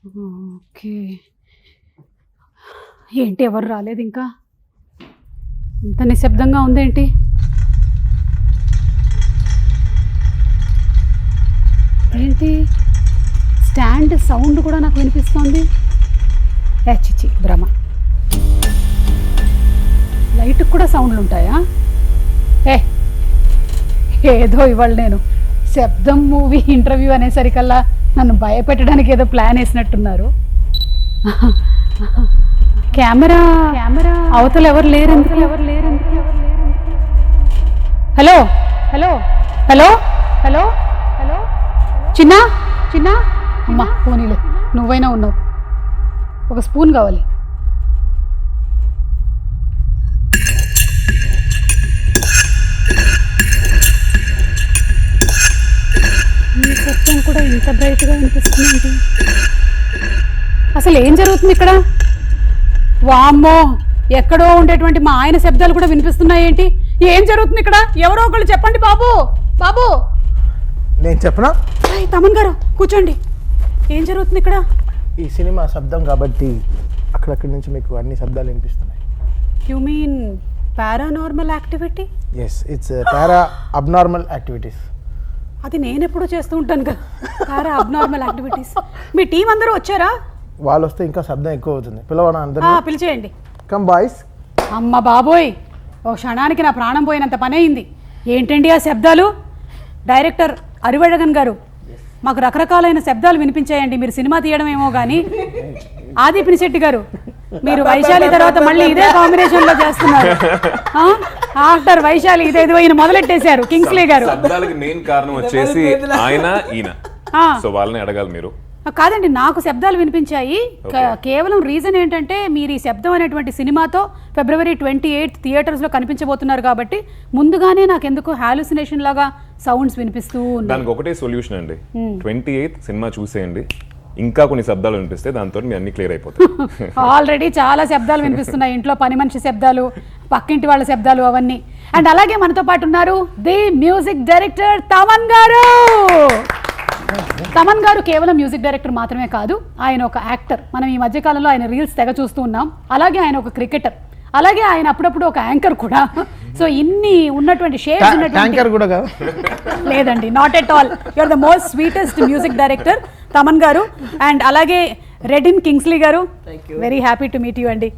Okay. ఏంటి ఎవరు రాలేదు ఇంకా? ఇంత నిశ్శబ్దంగా ఉందేంటి? ఏంటి స్టాండ్ సౌండ్ కూడా నాకు వినిపిస్తోంది. చిచి భ్రమ. లైట్కి కూడా సౌండ్లు ఉంటాయా? ఏదో ఇవాళ నేను శబ్దం మూవీ ఇంటర్వ్యూ అనేసరికల్లా నన్ను భయపెట్టడానికి ఏదో ప్లాన్ వేసినట్టున్నారు. కెమెరా అవతల ఎవరు లేరు. Hello hello hello hello hello చిన్న చిన్న అమ్మా పోనీలే, నువ్వైనా ఉన్నావు. ఒక స్పూన్ కావాలి. ఈ శబ్దం కూడా ఇంత బ్రైట్గా వినిపిస్తుంది. అసలు ఏం జరుగుతుంది ఇక్కడ? వామ్మో, ఎక్కడో ఉండేటువంటి మా ఆయన శబ్దాలు కూడా వినిపిస్తున్నాయి. ఏంటి ఏం జరుగుతుంది ఇక్కడ? ఎవరో ఒకళ్ళు చెప్పండి బాబు. బాబు నేను చెప్పనా? తమన్ గారు కూర్చోండి. ఏం జరుగుతుంది ఇక్కడ? ఈ సినిమా శబ్దం కాబట్టి అక్కడక్కడి నుంచి మీకు అన్ని శబ్దాలు వినిపిస్తున్నాయి. You mean paranormal activity? Yes, it's para abnormal activities. అది నేను ఎప్పుడూ చేస్తూ ఉంటాను కదా, పారా అబ్నార్మల్ యాక్టివిటీస్. మీ టీం అందరూ వచ్చారా? వాళ్ళు వస్తే ఇంకా శబ్దం ఎక్కువ అవుతుంది. పిలవనా అందరూ? పిలిచేయండి. Come boys. అమ్మ బాబోయ్, ఓ క్షణానికి నా ప్రాణం పోయినంత పని అయింది. ఏంటండి ఆ శబ్దాలు? డైరెక్టర్ అరివడగన్ గారు, మాకు రకరకాలైన శబ్దాలు వినిపించాయండి. మీరు సినిమా తీయడం ఏమో కానీ. ఆది పినిశెట్టి గారు, మీరు వైశాలి తర్వాత మళ్ళీ ఇదే కాంబినేషన్ లో చేస్తున్నారు. ఆఫ్టర్ వైశాలి ఇదేదో ఈయన మొదలెట్టేశారు. కింగ్స్లీ గారు. మెయిన్ కారణం వచ్చేసి ఆయన ఈయన, సో వాళ్ళని అడగాలి మీరు. కాదండి, నాకు శబ్దాలు వినిపించాయి. కేవలం రీజన్ ఏంటంటే మీరు ఈ శబ్దం అనేటువంటి సినిమాతో February 28 థియేటర్స్లో కనిపించబోతున్నారు కాబట్టి ముందుగానే నాకు ఎందుకు హాలుసినేషన్ లాగా సౌండ్స్ వినిపిస్తూ ఉన్నాయి. దానికి ఒకటే సొల్యూషన్ అండి, 28 సినిమా చూసేయండి. ఇంకా కొన్ని శబ్దాలు వినిపిస్తే దాంతో మీ అన్ని క్లియర్ అయిపోతాయి. ఆల్రెడీ చాలా శబ్దాలు వినిపిస్తున్నాయి. ఇంట్లో పని మనిషి శబ్దాలు, పక్కింటి వాళ్ళ శబ్దాలు, అవన్నీ. అండ్ అలాగే మనతో పాటు ఉన్నారు ది మ్యూజిక్ డైరెక్టర్ తమన్ గారు. తమన్ గారు కేవలం మ్యూజిక్ డైరెక్టర్ మాత్రమే కాదు, ఆయన ఒక యాక్టర్. మనం ఈ మధ్యకాలంలో ఆయన రీల్స్ తెగ చూస్తూ ఉన్నాం. అలాగే ఆయన ఒక క్రికెటర్, అలాగే ఆయన అప్పుడప్పుడు ఒక యాంకర్ కూడా. సో ఇన్ని ఉన్నటువంటి షేడ్స్ లేదండి, not at all. You are the most sweetest music director Thaman గారు. అండ్ అలాగే రెడిన్ కింగ్స్లీ గారు, very happy to meet you అండి.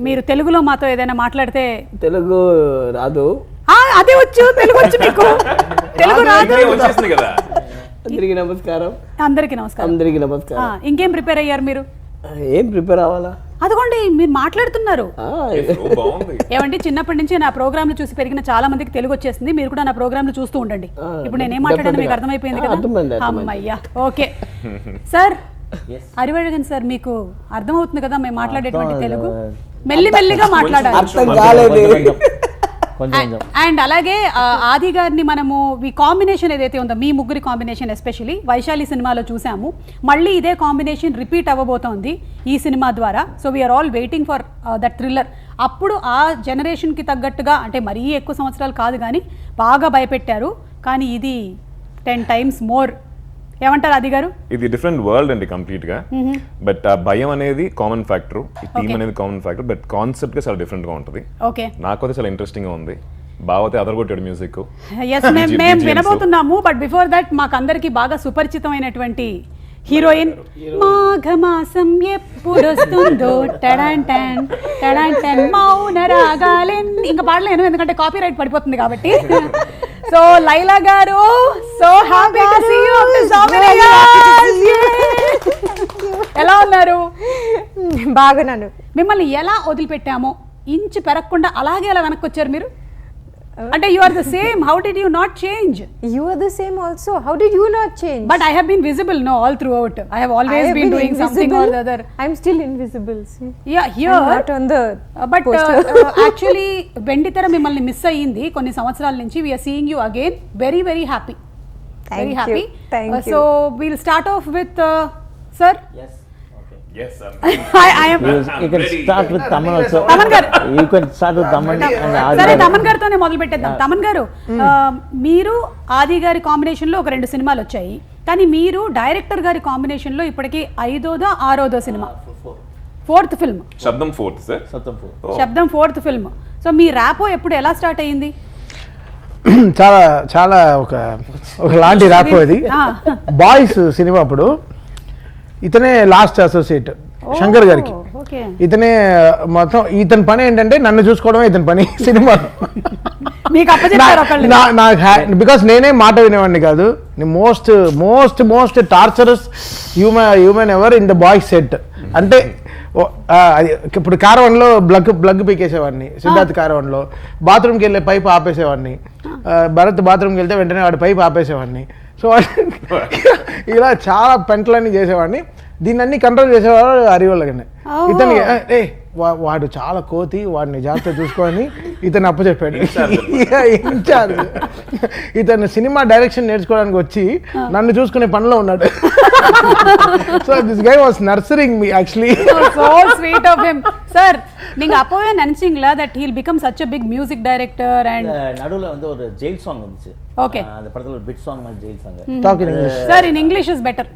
మీరు తెలుగులో మాతో ఏదైనా మాట్లాడితే. తెలుగు రాదు. అదే వచ్చు, తెలుగు వచ్చు మీకు. తెలుగు రాదు. అందరికీ నమస్కారం. అందరికీ నమస్కారం. అందరికీ నమస్కారం. ఇంకేం ప్రిపేర్ అయ్యారు మీరు? ఏం ప్రిపేర్ అవ్వాలా? అదిగోండి మీరు మాట్లాడుతున్నారు. ఏమండి, చిన్నప్పటి నుంచి నా ప్రోగ్రాంలు చూసి పెరిగిన చాలా మందికి తెలుగు వచ్చేసింది. మీరు కూడా నా ప్రోగ్రాంలు చూస్తూ ఉండండి. ఇప్పుడు నేనేం మాట్లాడాను మీకు అర్థమైపోయింది కదా? అమ్మయ్యా, ఓకే. సార్ అరివడగన్ సార్, మీకు అర్థమవుతుంది కదా మేము మాట్లాడేటువంటి తెలుగు? మెల్లిమెల్లిగా మాట్లాడాలి. అండ్ అలాగే ఆది గారిని మనము ఈ కాంబినేషన్ ఏదైతే ఉందో, మీ ముగ్గురి కాంబినేషన్ ఎస్పెషలీ వైశాలి సినిమాలో చూసాము. మళ్ళీ ఇదే కాంబినేషన్ రిపీట్ అవ్వబోతోంది ఈ సినిమా ద్వారా. So we are all waiting for that thriller. అప్పుడు ఆ జనరేషన్కి తగ్గట్టుగా, అంటే మరీ ఎక్కువ సంవత్సరాలు కాదు కానీ బాగా భయపెట్టారు. కానీ ఇది 10 times మోర్. ఏమంటారు ఆది గారు? ఇది డిఫరెంట్ వరల్డ్ అండి కంప్లీట్ గా. బట్ ఆ భయం అనేది కామన్ ఫ్యాక్టర్, ఈ థీమ్ అనేది కామన్ ఫ్యాక్టర్, బట్ కాన్సెప్ట్ గా చాలా డిఫరెంట్ గా ఉంటుంది. ఓకే, నాకైతే చాలా ఇంట్రెస్టింగ్ గా ఉంది. బావతే అదరగొట్టాడు మ్యూజిక్. ఎస్, మేము వినబోతున్నాము. బట్ బిఫోర్ దట్ మాకందరికి బాగా సుపరిచితమైనటువంటి హీరోయిన్. మాఘమాసం ఎప్పుడొస్తుందో టడాంటన్ టడాంటన్ మౌన రాగాలెన్. ఇంకా పాడలేను ఎందుకంటే కాపీ రైట్ పడిపోతుంది కాబట్టి. సో లైలా గారు, so happy to see you after so many years. ఎలా ఉన్నారు? బాగున్నాను. మిమ్మల్ని ఎలా వదిలిపెట్టామో ఇంచు పెరగకుండా అలాగే ఎలా వెనక్కి వచ్చారు మీరు? అంటే you are the same. How did you not change? You are the same also. How did you not change? But I have been visible, no, all throughout. I have always been doing something or the other. I'm still invisible. See? Yeah, here. I'm not on the but actually, Benditara mimmalni miss ayyindi konni samvatsaral nunchi. We are seeing you again. Very, very happy. Very happy. Thank you. So we'll start off with sir. Yes. Yes, sir. I am. You can start with Taman also. Taman garu. You can start with Taman and Adi. సరే, తమన్ గారితోనే మొదలు పెట్టేద్దాం. తమన్ గారు, మీరు ఆది గారి combination లో ఒక 2 సినిమాలు వచ్చాయి. కానీ మీరు డైరెక్టర్ గారి కాంబినేషన్లో ఇప్పటికి 5వ 6వ సినిమా, 4th ఫిల్మ్, శబ్దం 4th సార్. శబ్దం 4th ఫిల్మ్. సో మీ ర్యాపో ఎప్పుడు ఎలా స్టార్ట్ అయ్యింది? చాలా చాలా ఒక లాంటి ర్యాప్ అది. బాయ్స్ సినిమా అప్పుడు ఇతనే లాస్ట్ అసోసియేట్ శంకర్ గారికి. ఓకే. ఇతనే మొత్తం, ఇతని పని ఏంటంటే నన్ను చూసుకోవడమే ఇతని పని సినిమా. మీకు అప్పచెప్పారు ఒకళ్ళు? నాకు బికాస్ నేనే మాట వినేవాడిని కాదు. Most most most torturous human ever in the boys set. అంటే ఇప్పుడు కారవన్లో బ్లగ్ పీకేసేవాడిని, సిద్ధార్థ్ కారవన్లో బాత్రూమ్కి వెళ్ళే పైప్ ఆపేసేవాడిని, భరత్ బాత్రూమ్కి వెళ్తే వెంటనే వాడి పైప్ ఆపేసేవాడిని. సో ఇలా చాలా పెంటలన్నీ చేసేవాడిని. దీన్ని అన్ని కంట్రోల్ చేసేవాడు హరివల్లగానే. ఇతనికి వాడు చాలా కోతి, వాడిని జాగ్రత్త చూసుకొని ఇతను అప్పచెప్పాడు. ఇన్ఛార్జ్ ఇతను సినిమా డైరెక్షన్ నేర్చుకోవడానికి వచ్చి నన్ను చూసుకునే పనిలో ఉన్నాడు. So this guy was nurturing me actually. So sweet of him. Sir, நீங்க அப்பவே நினைச்சீங்களா that he'll become such a big music director? and நடுவுல வந்து ஒரு ஜெயில் சாங் வந்துச்சு. ஓகே. அந்த படத்துல ஒரு பிட் சாங் மாதிரி jail song. Talk in English. Sir, in English is better.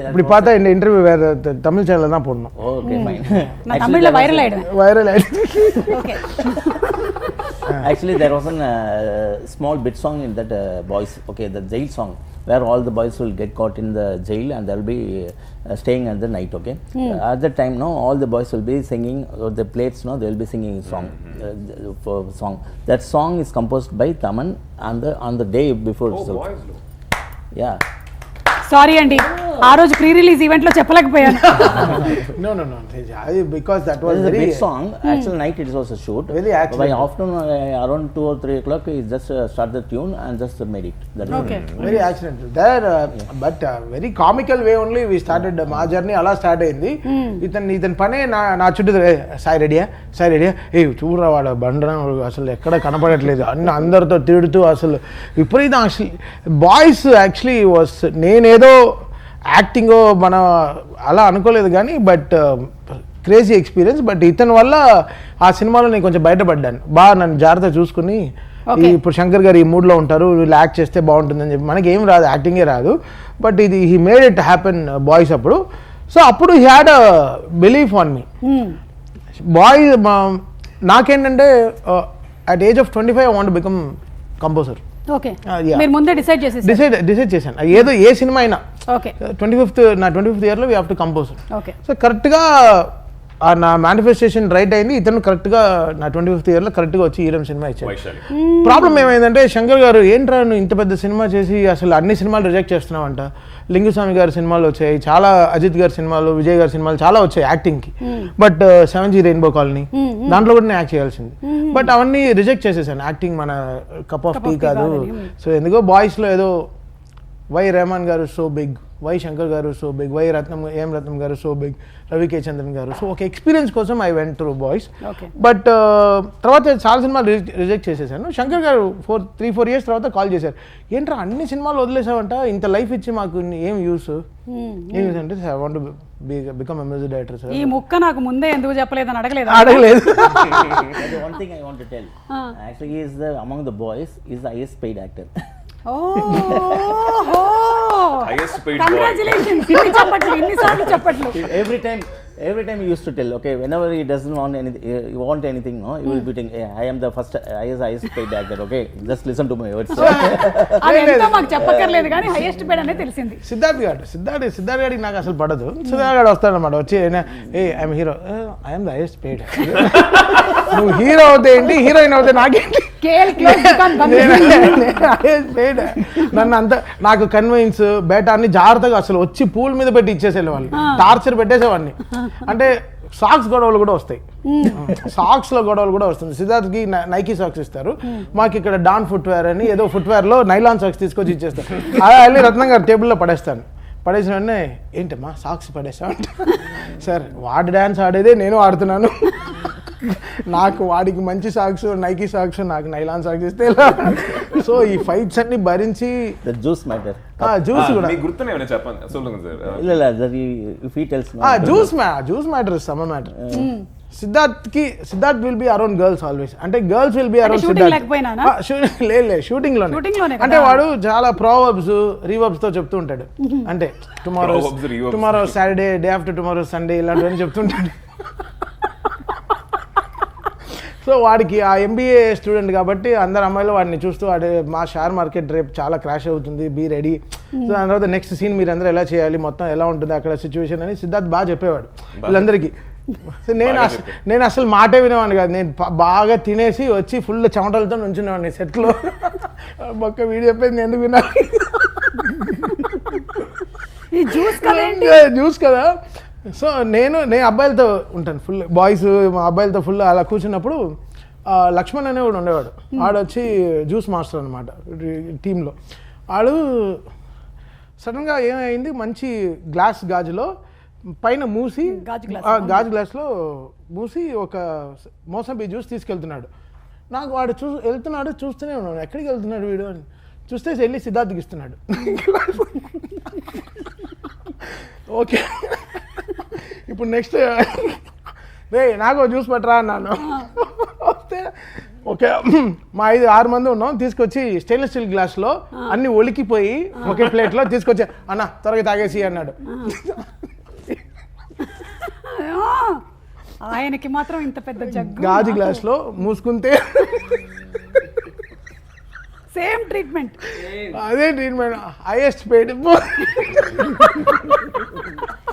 இப்படி பார்த்தா இந்த இன்டர்வியூ வேற தமிழ் சேனல்ல தான் போடணும். Okay fine. நான் தமிழ்ல வைரல் ஆயிடுவேன். Okay. Actually there was a small bit song in that boys, okay, the jail song where all the boys will get caught in the jail and they'll be staying at the night, okay. At that time no, all the boys will be singing, the plates no, they will be singing a song, for song. That song is composed by Taman on the day before itself. Yeah. Sorry అండి, ఆ రోజు pre release event లో చెప్పలేకపోయాను. No, because that was very big song. Actual night it was a shoot. Very by afternoon around 2 or 3 o'clock he just start the tune and just made it. That Okay. Very accidental there, but very comical way only we started మా journey అలా start అయింది. ఇతని పనే నా చుట్టూ సాయి రెడీయా ఏ చూడరా వాడు బండరా అసలు ఎక్కడ కనపడట్లేదు అన్ని అందరితో తిడుతూ అసలు విపరీతం. అసలు బాయ్స్ యాక్చువల్లీ వాస్, నేనేదో యాక్టింగ్ మన అలా అనుకోలేదు కానీ బట్ క్రేజీ ఎక్స్పీరియన్స్. బట్ ఇతని వల్ల ఆ సినిమాలో నేను కొంచెం బయటపడ్డాను. బాగా నన్ను జాగ్రత్త చూసుకుని, ఇప్పుడు శంకర్ గారు ఈ మూడ్లో ఉంటారు, వీళ్ళు యాక్ట్ చేస్తే బాగుంటుందని చెప్పి, మనకి ఏం రాదు, యాక్టింగే రాదు, బట్ ఇది he made it happen boys అప్పుడు. సో అప్పుడు he had a belief on me. Boy నాకేంటంటే at age of 25 I want become composer. Okay. మీరు ముందే డిసైడ్ చేశాను. ఏదో ఏ సినిమా అయినా 25th ఇయర్లో we have to compose. Okay. So కరెక్ట్గా నా మేనిఫెస్టేషన్ రైట్ అయింది. ఇతను కరెక్ట్గా నా 25th ఇయర్లో కరెక్ట్గా వచ్చి ఈరం సినిమా ఇచ్చాడు. ప్రాబ్లం ఏమైందంటే శంకర్ గారు ఏంట్రా నువ్వు ఇంత పెద్ద సినిమా చేసి అసలు అన్ని సినిమాలు రిజెక్ట్ చేస్తున్నావంట. లింగుస్వామి గారి సినిమాలు వచ్చాయి, చాలా అజిత్ గారి సినిమాలు, విజయ్ గారి సినిమాలు చాలా వచ్చాయి యాక్టింగ్కి. బట్ 7G రెయిన్బో కాలనీ దాంట్లో కూడా నేను యాక్ట్ చేయాల్సింది. బట్ అవన్నీ రిజెక్ట్ చేసేసాను. యాక్టింగ్ మన కప్ ఆఫ్ టీ కాదు. సో ఎందుకో బాయ్స్లో ఏదో వై రెహమాన్ గారు సో బిగ్, వై శంకర్ గారు సో బిగ్, వై ఏం రత్నం గారు సో బిగ్, రవి కే చంద్రన్ గారు. సో ఒక ఎక్స్పీరియన్స్ కోసం I went through boys. But తర్వాత చాలా సినిమాలు రిజెక్ట్ చేసేసాను. శంకర్ గారు 3-4 years తర్వాత కాల్ చేశారు, ఏంట్రా అన్ని సినిమాలు వదిలేసావంట, ఇంత లైఫ్ ఇచ్చి మాకు ఏం యూస్ అంటే I want to become a music director sir. ఈ ముక్క నాకు ముందే ఎందుకు చెప్పలేదని అడగలేదు. One thing I want to tell, actually he is among the boys is the highest paid actor. Highest paid boy. Congratulations. ఇన్ని సార్లు చెప్పట్లు. Every time he used to tell, okay, whenever he doesn't want anything, no, he will be saying, hey, I am the first highest paid actor, okay, just listen to my words. అదంతా మాకు చెప్పక్కర్లేదు కానీ highest paid అనేది తెలిసింది. సిద్ధార్థ్ గారికి నాకు అసలు పడదు. సిద్ధార్థ్ గారు వస్తాడనమాట, వచ్చి ఏ I'm hero, I'm the highest paid. నువ్వు హీరో అవుతే ఏంటి, హీరోయిన్ అవుతే నాకేంటి, నన్ను అంత నాకు కన్విన్స్ బేటా అన్ని జాగ్రత్తగా అసలు వచ్చి పూల్ మీద పెట్టి ఇచ్చేసేవాళ్ళు, టార్చర్ పెట్టేసేవాడిని. అంటే సాక్స్ గొడవలు కూడా వస్తాయి, సాక్స్ లో గొడవలు కూడా వస్తుంది. సిద్ధార్థ్కి నైకీ సాక్స్ ఇస్తారు, మాకు ఇక్కడ డాన్ ఫుట్వేర్ అని ఏదో ఫుట్వేర్ లో నైలాన్ సాక్స్ తీసుకొచ్చి ఇచ్చేస్తారు. అలా వెళ్ళి రత్నం గారు టేబుల్లో పడేస్తాను. పడేసిన వెంటనే ఏంటమ్మా సాక్స్ పడేసావు అంటే, సార్ వాడి డ్యాన్స్ ఆడేదే నేను ఆడుతున్నాను, నాకు వాడికి మంచి సాక్స్ నైకీ సాక్స్, నాకు నైలాన్ సాక్స్ ఇస్తే. సో ఈ ఫైట్స్ అన్ని భరించి జ్యూస్ మ్యాటర్, జ్యూస్ కూడా గుర్తున్నా చెప్పండి sir. Juice matter, some matter. Siddharth will be around girls always. అంటే girls will be around shooting లేకపోయినానా? లేదు షూటింగ్ లోనే Shooting-లోనే కదా? అంటే వాడు చాలా ప్రోవర్బ్స్ రీవర్బ్స్ తో చెప్తూ ఉంటాడు. అంటే Proverbs, reverbs. Tomorrow Saturday, day after tomorrow Sunday ఇలాంటివన్నీ చెప్తుంటాడు. సో వాడికి ఆ ఎంబీఏ స్టూడెంట్ కాబట్టి అందరు అమ్మాయిలు వాడిని చూస్తూ వాడు మా షేర్ మార్కెట్ రేపు చాలా క్రాష్ అవుతుంది, బీ రెడీ. సో దాని తర్వాత నెక్స్ట్ సీన్ మీరు అందరూ ఎలా చేయాలి, మొత్తం ఎలా ఉంటుంది అక్కడ సిచ్యువేషన్ అని సిద్ధార్థ్ బాగా చెప్పేవాడు వీళ్ళందరికీ. సో నేను అసలు మాటే వినేవాడిని కాదు. నేను బాగా తినేసి వచ్చి ఫుల్ చెమటలతో నుంచునేవాడిని సెట్లో. ఒక్క వీడియో చెప్పేది నేను ఎందుకు విన్నా, ఈ జ్యూస్ కదా. సో నేను అబ్బాయిలతో ఉంటాను ఫుల్, బాయ్స్ మా అబ్బాయిలతో ఫుల్ అలా కూర్చున్నప్పుడు లక్ష్మణ్ అనే కూడా ఉండేవాడు. ఆడు వచ్చి జ్యూస్ మాస్టర్ అనమాట టీంలో. ఆడు సడన్గా ఏమైంది, మంచి గాజులో పైన మూసి గాజు గ్లాస్లో మూసి ఒక మోసంబి జ్యూస్ తీసుకెళ్తున్నాడు. నాకు వాడు వెళ్తున్నాడు, చూస్తూనే ఉన్నాడు ఎక్కడికి వెళ్తున్నాడు వీడు అని. చూస్తే వెళ్ళి సిద్ధార్థ్కి ఇస్తున్నాడు. ఓకే ఇప్పుడు నెక్స్ట్ రే నాకు జ్యూస్ పట్టరా అన్నాను. వస్తే ఓకే మా 5-6 మంది ఉన్నాం, తీసుకొచ్చి స్టెయిన్లెస్ స్టీల్ గ్లాస్లో అన్ని ఒలికిపోయి ఒకే ప్లేట్లో తీసుకొచ్చి అన్న త్వరగా తాగేసి అన్నాడు. ఆయనకి మాత్రం ఇంత పెద్ద జగ్గు గాజు గ్లాస్లో మూసుకుంటే సేమ్ ట్రీట్మెంట్, అదే ట్రీట్మెంట్ హైయెస్ట్ పెయిడ్.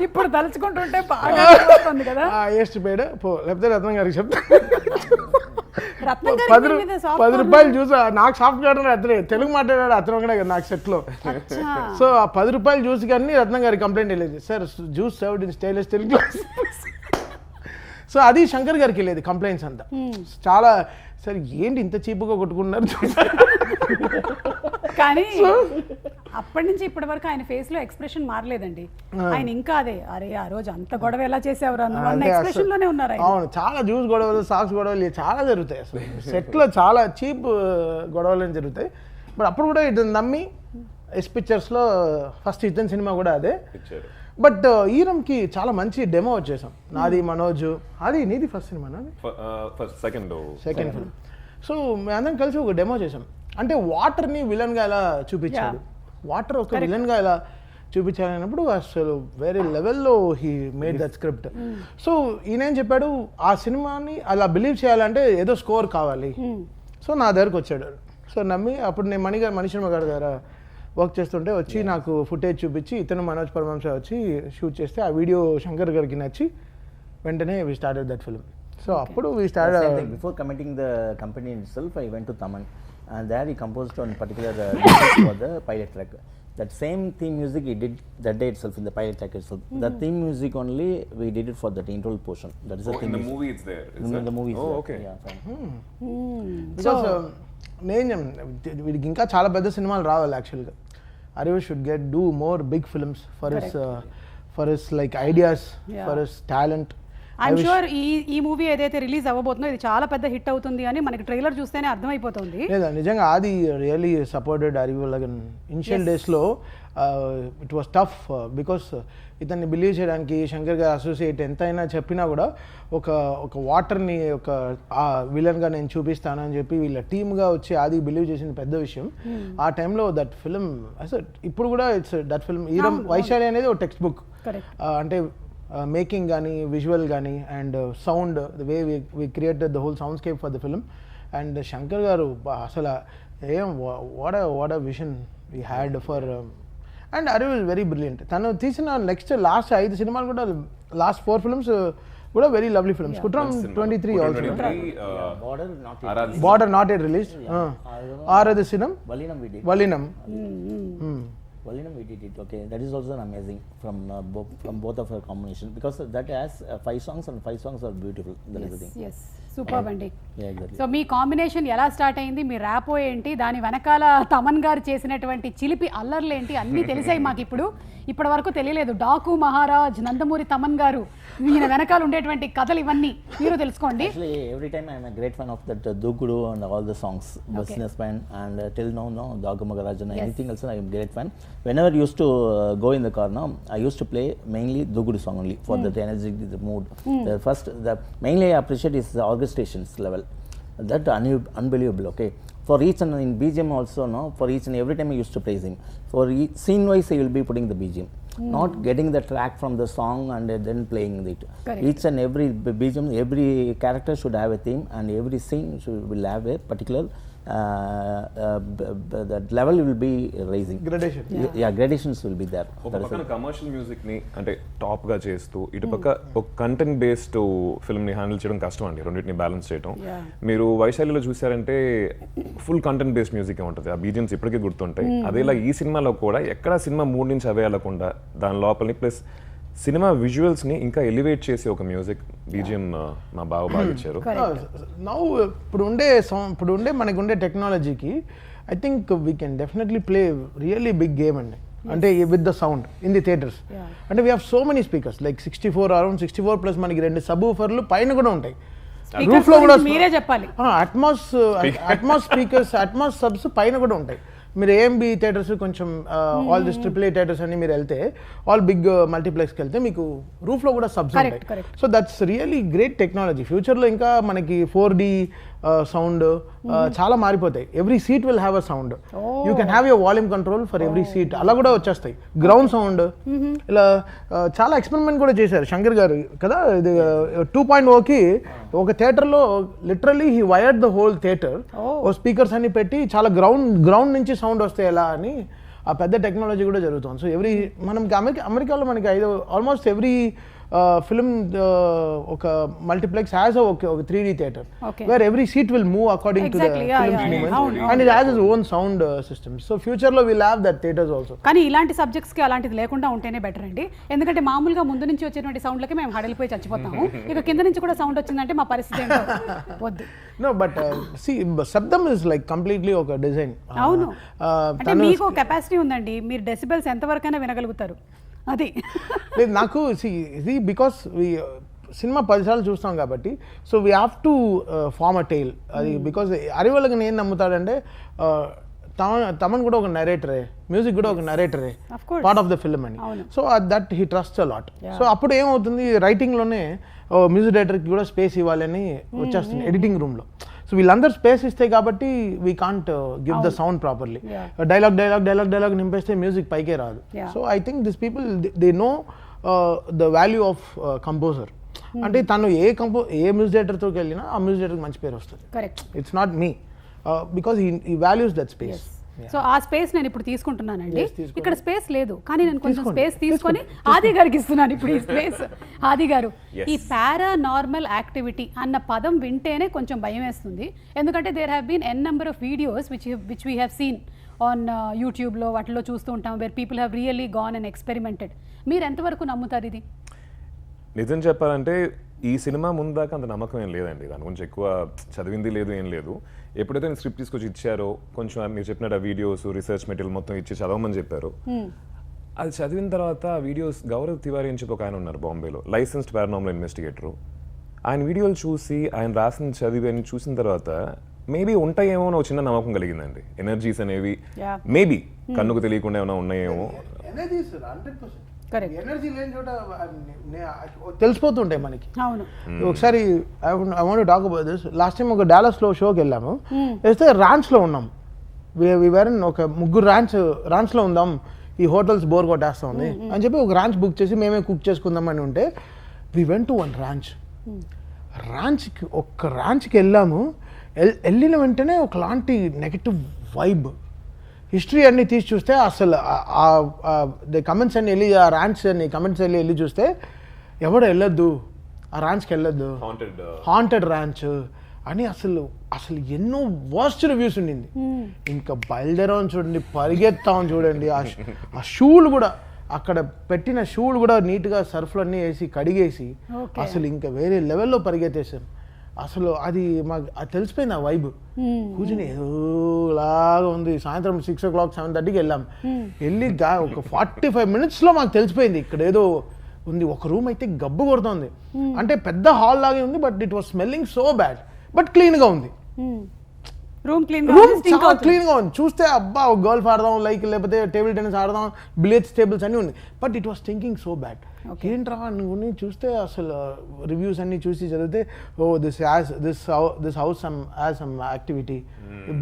ఇప్పుడు తలుచుకుంటుంటే బాగా వస్తుంది కదా. హైయెస్ట్ పెయిడ్ లేకపోతే రత్నం గారికి చెప్తా. రత్నం గారి మీద soft 10 రూపాయలు చూసి నాకు సాఫ్ట్ కార్నర్ అతనే తెలుగు మాట్లాడాడు, అతను ఒకడే కదా నాకు సెట్లో. సో ఆ 10 రూపాయలు జ్యూస్ కానీ రత్నం గారికి కంప్లైంట్ వెళ్ళేది, sir juice served in stainless steel glass. So అది శంకర్ గారికి వెళ్ళేది కంప్లైంట్స్ అంతా. చాలా సార్ ఏంటి ఇంత చీప్గా కొట్టుకున్నారు. కానీ అప్పటి నుంచి ఇప్పటి వరకు ఆయన ఫేస్ లో ఎక్స్ప్రెషన్ మారలేదండి. ఆయన ఇంకా అదే అరే ఆ రోజు అంత గొడవ ఎలా చేసేవారు అన్న ఎక్స్ప్రెషన్ లోనే ఉన్నారు ఆయన. అవును, చాలా జ్యూస్ గొడవలు, సాక్స్ గొడవలు చాలా జరుగుతాయి అసలు సెట్లో, చాలా చీప్ గొడవలు జరుగుతాయి. బట్ అప్పుడు కూడా ఇతను నమ్మి ఎస్ పిక్చర్స్లో ఫస్ట్ ఇతని సినిమా కూడా అదే. బట్ ఈరంకి చాలా మంచి డెమో వచ్చేసాం, నాది మనోజ్. అది నీది ఫస్ట్ సినిమా, నాది సెకండ్ ఫిల్మ్. సో మేమందరం కలిసి ఒక డెమో చేసాం. అంటే వాటర్ని విలన్గా ఎలా చూపించాడు, వాటర్ ఒక విలన్గా ఎలా చూపించాలి అన్నప్పుడు అసలు వేరే లెవెల్లో he made that script. So ఈయనేం చెప్పాడు, ఆ సినిమాని అలా బిలీవ్ చేయాలంటే ఏదో స్కోర్ కావాలి. సో నా దగ్గరకు వచ్చాడు. సో నమ్మి అప్పుడు నేను మణిశర్మ గారి దగ్గర వర్క్ చేస్తుంటే వచ్చి నాకు ఫుటేజ్ చూపించి ఇతను మనోజ్ పరమంశ వచ్చి షూట్ చేస్తే ఆ వీడియో శంకర్ గారికి నచ్చి వెంటనే we started that film. So అప్పుడు we started. Before committing the company itself, I went to Taman and there he composed on particular for the pilot track. That same theme music he did that day itself in the pilot track itself. That theme music only we did it for that intro portion. That is the theme. In the movie it's there. In the movie. Oh, okay. Yeah, fine. Because నేను వీడికి ఇంకా చాలా పెద్ద సినిమాలు రావాలి యాక్చువల్గా. Arivu should do more big films for his like ideas, for his talent. I'm sure ఈ movie ఏదైతే రిలీజ్ అవ్వబోతుందో ఇది చాలా పెద్ద హిట్ అవుతుంది అని మనకి ట్రైలర్ చూస్తేనే అర్థమైపోతుంది. లేదా నిజంగా ఆది really supported Arivu. like initial డేస్లో ఇట్ వాస్ టఫ్ బికాస్ ఇతన్ని బిలీవ్ చేయడానికి శంకర్ గారు అసోసియేట్ ఎంతైనా చెప్పినా కూడా ఒక వాటర్ని ఒక విలన్గా నేను చూపిస్తాను అని చెప్పి వీళ్ళ టీమ్గా వచ్చి ఆది బిలీవ్ చేసిన పెద్ద విషయం. ఆ టైంలో దట్ ఫిల్మ్ అసలు ఇప్పుడు కూడా it's that film Eeram Vaishali అనేది ఒక టెక్స్ట్ బుక్. అంటే మేకింగ్ కానీ విజువల్ కానీ and sound the way we created the whole soundscape for the film. And Shankar గారు అసలు ఏం what a vision we had for. And Arivu is very brilliant. తను తీసిన లాస్ట్ 5 సినిమాలు కూడా, లాస్ట్ 4 ఫిల్మ్స్ కూడా very lovely films. Kuttram 23 also, border not at release, Aarathu సినిమా Vallinam. Valinam we did it. Okay, that is also an amazing from both of our combination because that has 5 songs and 5 songs are beautiful. That is the thing. Yes. Super అండి. Yeah, exactly. So మీ combination ఎలా start అయింది, మీ rapport ఏంటి, దాని వెనకాల తమన్ గారు చేసినటువంటి చిలిపి అల్లర్లు ఏంటి అన్నీ తెలిసాయి మాకు. ఇప్పటి వరకు తెలియలేదు. డాకు మహారాజ్, నందమూరి తమన్ గారు, ఈయన వెనకాల ఉండేటువంటి కథలు ఇవన్నీ మీరు తెలుసుకోండి. Actually, every time I'm a great fan of that Dukudu and all the songs, Businessman, and till now, no, Dagu Maharaj and anything else, I'm a great fan. Whenever I used to go in the car now, I used to play mainly Dukudu song only for the energy, the mood. The mainly I appreciate is the orchestrations level. That unbelievable, okay. For each and in BGM also, no, for each and every time I used to praise him. For each scene wise, I will be putting the BGM. Not getting the track from the song and then playing it. Correct. Each and every BGM, every character should have a theme, and every scene will have a particular that level will be raising. Gradation. Yeah, gradations will be there. ఒక పక్కన commercial music ని అంటే top గా చేస్తూ ఇటుపక్క ఒక content based film ని handle చేయడం కష్టం అండి, రెండింటిని బ్యాలెన్స్ చేయడం. మీరు వైశాలిలో చూసారంటే ఫుల్ కంటెంట్ బేస్డ్ మ్యూజిక్ ఉంటుంది, ఆ బీజిఎమ్స్ ఇప్పటికీ గుర్తుంటాయి. అదేలా ఈ సినిమాలో కూడా ఎక్కడ సినిమా మూడ్ నుంచి అవే వెళ్ళకుండా దాని లోపలిని ప్లస్ సినిమా విజువల్స్ ని ఇంకా ఎలివేట్ చేసి ఒక మ్యూజిక్ బీజిఎం మా బాగా ఇచ్చారు. నౌ ఇప్పుడు ఉండే మనకు ఉండే టెక్నాలజీకి I think we can definitely play really big game అండి. అంటే with the sound in the theatres. అంటే we have so many speakers like 64 around 64 plus మనకి 2 సబ్ ఊఫర్లు పైన కూడా ఉంటాయి. రూఫ్ లో కూడా మీరే చెప్పాలి. అట్మాస్ స్పీకర్స్, అట్మాస్ సబ్స్ పైన కూడా ఉంటాయి. మీరు ఏఎంబి థియేటర్స్ కొంచెం ఆల్ దిస్ AAA థియేటర్స్ అని మీరు వెళ్తే, ఆల్ బిగ్ మల్టీప్లెక్స్కి వెళ్తే మీకు రూఫ్లో కూడా సబ్స్ ఉంటాయి. So that's really great technology. ఫ్యూచర్లో ఇంకా మనకి 4D సౌండ్ చాలా మారిపోతాయి. Every seat will have a sound. You can have your volume control for every seat. అలా కూడా వచ్చేస్తాయి. గ్రౌండ్ సౌండ్ ఇలా చాలా ఎక్స్పెరిమెంట్ కూడా చేశారు శంకర్ గారు కదా. ఇది 2.0కి ఒక థియేటర్లో literally he wired the whole theatre. ఓ స్పీకర్స్ అన్ని పెట్టి చాలా గ్రౌండ్ నుంచి సౌండ్ వస్తాయి ఎలా అని ఆ పెద్ద టెక్నాలజీ కూడా జరుగుతుంది. సో మనకి అమెరికాలో మనకి ఆల్మోస్ట్ ఎవ్రీ ఫిల్మ్ ఒక మల్టీప్లెక్స్ హ్యాస్ ఒక 3D theatre where every seat will move according to the films movement and it has its own sound system. So future లో will have that theatres also. కానీ ఇలాంటి subjects కి అలాంటిది లేకుండా ఉంటేనే better అండి. ఎందుకంటే మామూలుగా ముందు నుంచి వచ్చేటువంటి సౌండ్లకి మేము హడలిపోయి చచ్చిపోతాము. ఇక కింద నుంచి కూడా సౌండ్ వచ్చిందంటే మా పరిస్థితి ఏంటో వద్దు. No, but see, శబ్దం is like completely ఒక డిజైన్. అవును, అంటే మీకు కెపాసిటీ ఉందండి, మీరు డెసిబెల్స్ ఎంతవరకైనా వినగలుగుతారు. అది లేదు నాకు ఇది బికాస్ సినిమా 10 సార్లు చూస్తాం కాబట్టి. So we have to form a tile. అది బికాస్ అరివల్గా నేను నమ్ముతాడంటే తమన్ కూడా ఒక నరేటరే, మ్యూజిక్ కూడా ఒక నరేటరే, పార్ట్ ఆఫ్ ద ఫిల్మ్ అని. So that he trust a lot. సో అప్పుడు ఏమవుతుంది, రైటింగ్లోనే మ్యూజిక్ డైరెక్టర్కి కూడా స్పేస్ ఇవ్వాలని వచ్చేస్తుంది ఎడిటింగ్ రూమ్లో. సో వీళ్ళందరూ స్పేస్ ఇస్తాయి కాబట్టి we can't give the sound properly. Dialogue నింపేస్తే మ్యూజిక్ పైకే రాదు. So I think this people they know the value of composer. అంటే తను ఏ మ్యూజిక్ డైరెక్టర్తో వెళ్ళినా ఆ మ్యూజిక్ డైరెక్టర్కి మంచి పేరు వస్తుంది. It's not me because he values that space. So ఆ స్పేస్ నేను ఇప్పుడు తీసుకుంటున్నానండి. ఇక్కడ స్పేస్ లేదు కానీ నేను కొంచెం స్పేస్ తీసుకొని ఆది గారికి ఇస్తున్నాను ఇప్పుడు ఈ స్పేస్. ఆది గారు, ఈ పారానార్మల్ యాక్టివిటీ అన్న పదం వింటేనే కొంచెం భయం వేస్తుంది. ఎందుకంటే there have been n number of videos which we have seen on యూట్యూబ్లో వాటిలో చూస్తూ ఉంటాం, where people have really gone and experimented. మీరు ఎంతవరకు నమ్ముతారు ఇది? నిజం చెప్పాలంటే ఈ సినిమా ముందాక అంత నమ్మకం ఏం లేదండి, దాని గురించి ఎక్కువ చదివింది లేదు, ఏం లేదు. ఎప్పుడైతే నేను స్క్రిప్ట్ తీసుకొచ్చి ఇచ్చారో, కొంచెం మీరు చెప్పినట్టు ఆ వీడియోస్ రీసెర్చ్ మెటీరియల్ మొత్తం ఇచ్చి చదవమని చెప్పారు. అది చదివిన తర్వాత ఆ వీడియోస్, గౌరవ్ తివారీ అని చెప్పి ఒక ఆయన ఉన్నారు బాంబేలో, లైసెన్స్డ్ పారానార్మల్ ఇన్వెస్టిగేటరు. ఆయన వీడియోలు చూసి ఆయన రాసిన చదివి అని చూసిన తర్వాత మేబీ ఉంటాయేమో అని ఒక చిన్న నమ్మకం కలిగిందండి. ఎనర్జీస్ అనేవి మేబీ కన్నుకు తెలియకుండా ఏమైనా ఉన్నాయేమో. ఎనర్జీ లేని చోట తెలిసిపోతుంటాయి మనకి. ఒకసారి I want to talk about this. Last time ఒక డాలస్లో షోకి వెళ్ళాము, వేస్తే ర్యాంచ్లో ఉన్నాం. ఒక 3 ర్యాంచ్లో ఉందాం, ఈ హోటల్స్ బోర్ కొట్టేస్తా ఉంది అని చెప్పి ఒక ర్యాంచ్ బుక్ చేసి మేమే కుక్ చేసుకుందామని ఉంటే వి వెంట్ టు వన్ ర్యాంచ్కి వెళ్ళాము. వెళ్ళిన వెంటనే ఒకలాంటి నెగటివ్ వైబ్. హిస్టరీ అన్ని తీసి చూస్తే అసలు కమెంట్స్ అన్ని వెళ్ళి, ఆ ర్యాంచ్ అన్ని కమెంట్స్ వెళ్ళి చూస్తే ఎవడు వెళ్ళొద్దు, ఆ ర్యాంచ్కి వెళ్ళొద్దు, హాంటెడ్ ర్యాంచ్ అని అసలు ఎన్నో వర్స్ట్ రివ్యూస్ ఉండింది. ఇంకా బయలుదేరాం చూడండి, పరిగెత్తాం చూడండి. ఆ షూలు కూడా, అక్కడ పెట్టిన షూలు కూడా నీట్గా సర్ఫ్లు అన్నీ వేసి కడిగేసి అసలు ఇంకా వేరే లెవెల్లో పరిగెత్తేసాం. అసలు అది మాకు అది తెలిసిపోయింది ఆ వైబ్. కూర్చుని ఏదోలాగా ఉంది. సాయంత్రం 6 o'clock 7:30కి వెళ్ళాం. వెళ్ళి ఒక 45 minutesలో మాకు తెలిసిపోయింది ఇక్కడ ఏదో ఉంది. ఒక రూమ్ అయితే గబ్బు కొడుతుంది, అంటే పెద్ద హాల్ లాగే ఉంది, but it was smelling so bad, but క్లీన్గా ఉంది. రూమ్ క్లీన్ చాలా క్లీన్గా ఉంది. చూస్తే అబ్బా ఒక గోల్ఫ్ ఆడదాం, లైక్ లేకపోతే టేబుల్ టెన్నిస్ ఆడదాం, బిలియర్డ్స్ టేబుల్స్ అన్నీ ఉన్నాయి, but it was thinking so bad. ఏంట్రా నువ్వు చూస్తే అసలు రివ్యూస్ అన్ని చూసి చదివితే this house some activity,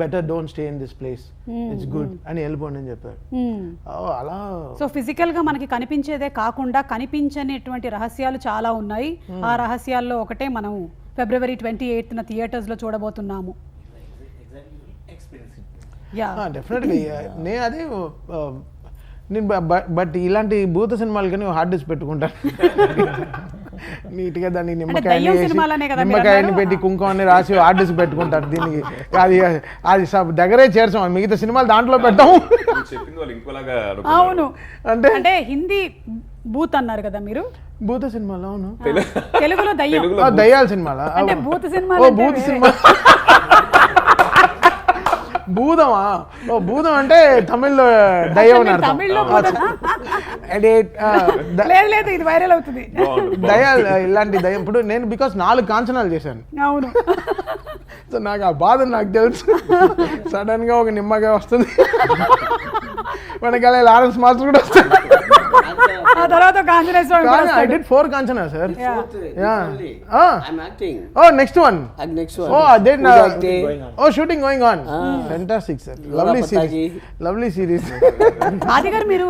better don't stay in this place, it's good అని వెళ్ళిపోండి అని చెప్పారు. అలా సో ఫిజికల్ గా మనకి కనిపించేదే కాకుండా కనిపించనిటువంటి రహస్యాలు చాలా ఉన్నాయి. ఆ రహస్యాల్లో ఒకటే మనం February 28th థియేటర్స్ లో చూడబోతున్నాము. డెఫినెట్గా నేను అదే నేను బట్ ఇలాంటి భూత సినిమాలు కానీ హార్డ్ డిస్క్ పెట్టుకుంటాను నీట్గా దాన్ని నిమ్మకాయని పెట్టి కుంకుమని రాసి హార్డ్ డిస్క్ పెట్టుకుంటాను. దీనికి అది దగ్గరే చేర్చాం, మిగతా సినిమాలు దాంట్లో పెట్టాము. అవును, అంటే హిందీ భూత్ అన్నారు కదా మీరు, భూత సినిమాలు. అవును, తెలుగులో దయ్యాల సినిమాలా? భూత సినిమా, భూత సినిమా భూతమా? భూతం అంటే తమిళ్లో దయ్యం అని అర్థం. లేదు ఇది వైరల్ అవుతుంది. దయ్యాలు ఇలాంటి దయ్యం. ఇప్పుడు నేను బికాస్ 4 కాంచనాలు చేశాను. అవును, సో నాకు ఆ బాధ నాకు తెలుసు. సడన్ గా ఒక నిమ్మగా వస్తుంది, వెనకాల లారెన్స్ మాస్టర్ కూడా వస్తుంది. ఆ తర్వాత I did 4 Kanchana, sir. Next one. Shooting going on. Fantastic, sir. Lovely series. ఆది గారు మీరు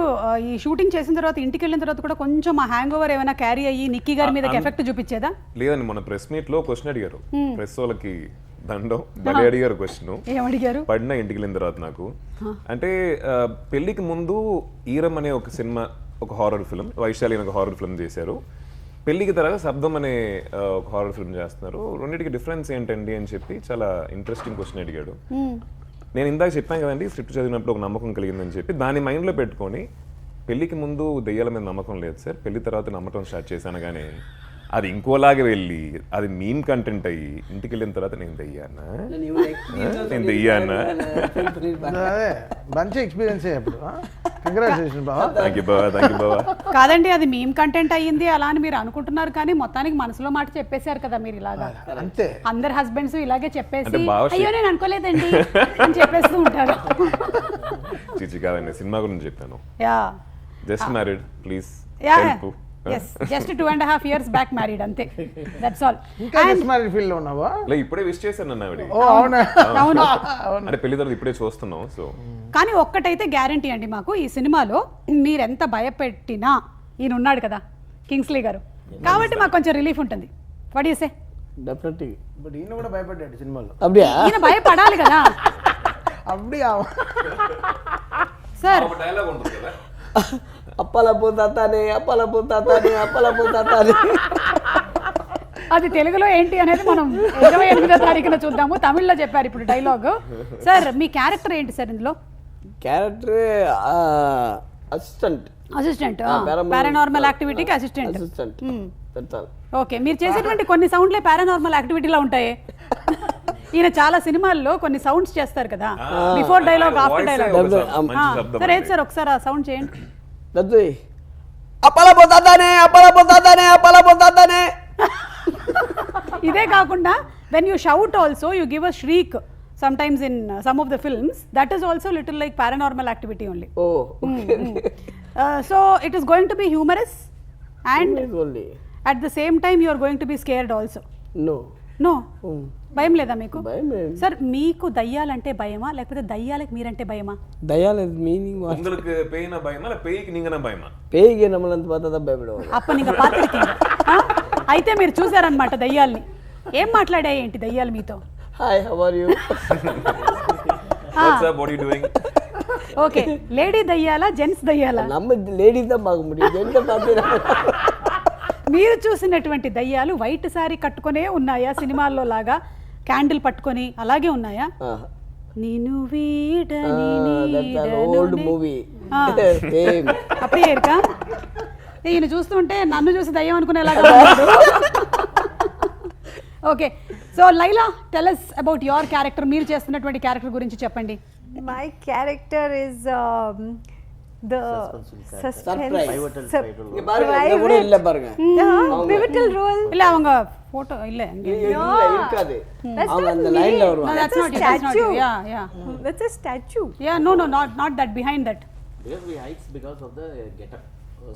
ఈ షూటింగ్ చేసిన తర్వాత ఇంటికి వెళ్ళిన తర్వాత కూడా కొంచెం ఆ హ్యాంగ్ ఓవర్ ఏమైనా క్యారీ అయ్యి నిక్కీ గారి మీద ఎఫెక్ట్ చూపించేదా? లేదండి, మన ప్రెస్ మీట్ లో క్వశ్చన్ అడిగారు, ప్రెస్ వాళ్ళకి దండం బలి అడిగారు. క్వశ్చన్ ఏమడిగారు? పడిన ఇంటికి వెళ్ళిన తర్వాత నాకు అంటే పెళ్లికి ముందు ఈరం అనే ఒక సినిమా, ఒక హారర్ ఫిల్మ్, వైశాలి అనే ఒక హారర్ ఫిల్మ్ చేశారు. పెళ్లికి తర్వాత శబ్దం అనే ఒక హారర్ ఫిల్మ్ చేస్తున్నారు. రెండింటికి డిఫరెన్స్ ఏంటండి అని చెప్పి చాలా ఇంట్రెస్టింగ్ క్వశ్చన్ అడిగాడు. నేను ఇందాక చెప్పాను కదండి, స్క్రిప్ట్ చదివినప్పుడు ఒక నమ్మకం కలిగిందని చెప్పి దాన్ని మైండ్లో పెట్టుకొని పెళ్లికి ముందు దెయ్యాల మీద నమ్మకం లేదు సార్, పెళ్లి తర్వాత నమ్మకం స్టార్ట్ చేశాను. కానీ అది ఇంకోలాగే వెళ్ళి అది మీమ్ కంటెంట్ అయ్యి ఇంటికి వెళ్ళిన తర్వాత నేను దెయ్యానా మంచి ఎక్స్పీరియన్స్. కాదండి, అది మీమ్ కంటెంట్ అయ్యింది అలా అని మీరు అనుకుంటున్నారు, కానీ మొత్తానికి మనసులో మాట చెప్పేశారు కదా మీరు. ఇలాగా అంతే, అందరు హస్బెండ్స్ ఇలాగే చెప్పేసి అయ్యో నేను అనుకోలేదండి అని చెప్పేస్తూ ఉంటారు. చిచి కాదండి, సినిమా గురించి చెప్పాను. Just married please. Just 2.5 years back married, అంతే, దట్స్ ఆల్. ఇంకా జస్ట్ మ్యారీడ్ ఫీల్ లో ఉన్నావా? ఇప్పుడే విష్ చేశాను అన్న ఆవిడ. అవునా? అవును, అంటే పెళ్లి తర్వాత ఇప్పుడే చూస్తున్నాం. సో కానీ ఒక్కటైతే గ్యారంటీ అండి, మాకు ఈ సినిమాలో మీరెంత భయపెట్టినా ఈయన ఉన్నాడు కదా కింగ్స్లీ గారు, కాబట్టి మాకు కొంచెం రిలీఫ్ ఉంటుంది. What you say? Definitely. But ఈయన కూడా భయపడ్డాడు సినిమాలో. ఈయన భయపడాలి కదా. సార్ డైలాగ్ ఉంటుంది కదా, అప్పల పోతానే అప్పల పోతానే అప్పల పోతానే. అది తెలుగులో ఏంటి అనేది మనం 28వ తారీఖున చూద్దాము. తమిళ్లో చెప్పారు ఇప్పుడు డైలాగ్. సార్ మీ క్యారెక్టర్ ఏంటి సార్ ఇందులో? క్యారెక్టర్ అసిస్టెంట్, పారానార్మల్ యాక్టివిటీకి అసిస్టెంట్. ఓకే, మీరు చేసేటువంటి కొన్ని సౌండ్లే పారానార్మల్ యాక్టివిటీలో ఉంటాయి. ఈయన చాలా సినిమాల్లో కొన్ని సౌండ్స్ చేస్తారు కదా, బిఫోర్ డైలాగ్ ఆఫ్టర్ డైలాగ్. సరే ఏంటి సార్, ఒకసారి ఆ సౌండ్ చేయండి. అప్పల పోతానే అప్పల పోతానే అప్పల పోతానే. ఇదే కాకుండా when you shout also you give a shriek sometimes in some of the films, that is also little like paranormal activity only. So it is going to be humorous and at the same time you are going to be scared also. No భయం లేదా మీకు? Sir మీకు దయ్యాలంటే భయమా లేకపోతే దయ్యాలకు మీరంటే భయమా? దయ్యాల meaning உங்களுக்கு பேய்னா பயமா இல்ல பேய்க்கு நீங்கனா பயமா? பேய்க்கு நம்மளంత பார்த்தா பயப்படுவோம். అప్ప నీకు పాత్రికింగ. అయితే మీరు చూసారన్నమాట దయ్యాల్ని. ఏం మాట్లాడాయి ఏంటి దయ్యాలు మీతో? Hi, how are you? What's up, what are you doing? Okay, lady దయ్యాలా జెంట్స్ దయ్యాలా? நம்ம లేడీస్ தான் பார்க்க முடியும், జెంట్స్ பார்த்தீరా? మీరు చూసినటువంటి దయ్యాలు వైట్ సారీ కట్టుకునే ఉన్నాయా సినిమాల్లో లాగా, క్యాండిల్ పట్టుకొని అలాగే ఉన్నాయా? నేను వీడని ఓల్డ్ మూవీ సేమ్ அப்படியே இருக்கா? ఈయన చూస్తుంటే నన్ను చూసి దయ్యం అనుకునేలాగా ఉన్నాడు. Okay so Laila tell us about your character, మీరు చేస్తున్నటువంటి క్యారెక్టర్ గురించి చెప్పండి. My character is the Surprise. இங்க பாருங்க இங்க கூட இல்ல பாருங்க pivotal role. இல்ல அவங்க போட்டோ இல்ல இங்க. இல்ல இருக்காது That's அவங்க not அந்த me. லைன்ல No, வருவாங்க that's not you, that's not you. Yeah. That's a statue. Yeah, no, not that, behind that. Because we hikes because of the getup.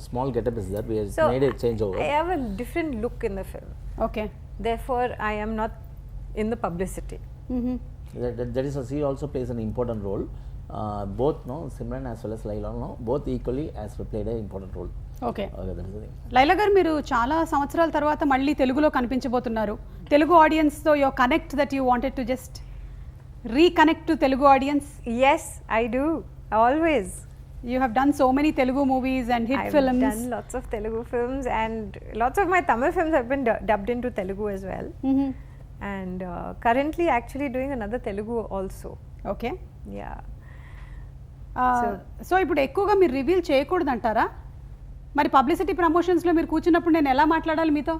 Small getup is that we have So made a change over. I have a different look in the film. Okay. Therefore, I am not in the publicity. That is, she also plays an important role. Both no Simran as well as Laila no both equally has played an important role. Okay. Okay, that is the thing. Laila గారు మీరు చాలా సంవత్సరాల తర్వాత మళ్ళీ తెలుగులో కనిపించబోతున్నారు. Telugu audience తో your connect that you wanted to just reconnect to Telugu audience. Yes, I do. Always. You have done so many Telugu movies and hit I've films. done lots of Telugu films, and lots of my Tamil films have been dubbed into Telugu as well. And currently actually doing another Telugu also. Okay. Yeah. So ఇప్పుడు ఎక్కువగా మీరు reveal చేయకూడదు అంటారా? మరి publicity ప్రమోషన్స్లో మీరు కూర్చున్నప్పుడు నేను ఎలా మాట్లాడాలి మీతో?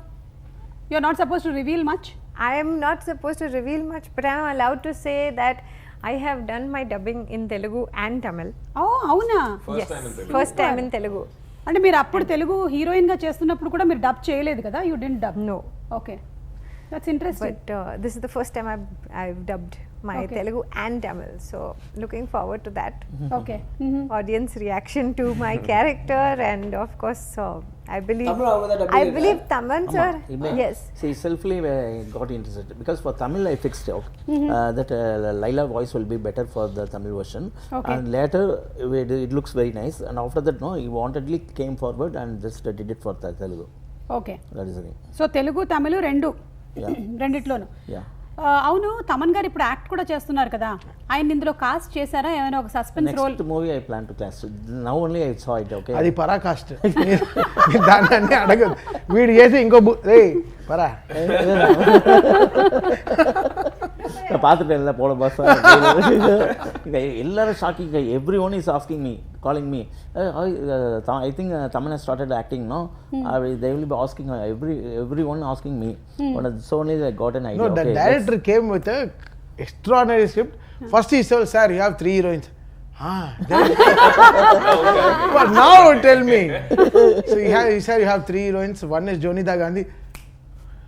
You are not suppose to reveal much. I am not supposed to reveal much, but I am allowed to say that I have done my dubbing in Telugu and Tamil. ఓ అవునా? First time in Telugu. అంటే మీరు అప్పుడు తెలుగు హీరోయిన్గా చేస్తున్నప్పుడు కూడా మీరు dub చేయలేదు కదా? You didn't dub. No. Okay, that's interesting. But this is the first time I've dubbed my Okay. Telugu and Tamil. So looking forward to that. Okay. Audience reaction to my character, and of course I believe Tamil அவங்க தான் dubbing I believe Taman sir. Yes. She selfly got interested because for Tamil I fixed that Laila voice will be better for the Tamil version. Okay. And later it looks very nice, and after that no he wantedly came forward and just did it for Telugu. Okay. That is the thing. So Telugu Tamil రెండు Yeah. రెండిట్లోనూ. Yeah. అవును, తమన్ గారు ఇప్పుడు act కూడా చేస్తున్నారు కదా, ఆయన ఇందులో కాస్ట్ చేశారా ఏమైనా ఒక suspense role? Next movie I plan to cast. Now only I saw it. Okay. అది పరాకాష్ట. దాన్ని అన్నీ అడగదు. వీడు చేసి ఇంకో పరా பார்த்துட்டு எல்லாம் போல பாஸ் எல்லாரும் shocking. Everyone is asking me, calling me. I think Tamil started acting no. they will be asking everyone asking me. So only I got an idea. No, the director came with a extraordinary script. First he said, sir, you have 3 heroines. But now tell me. So he said you have 3 heroines. One is Jonita Gandhi.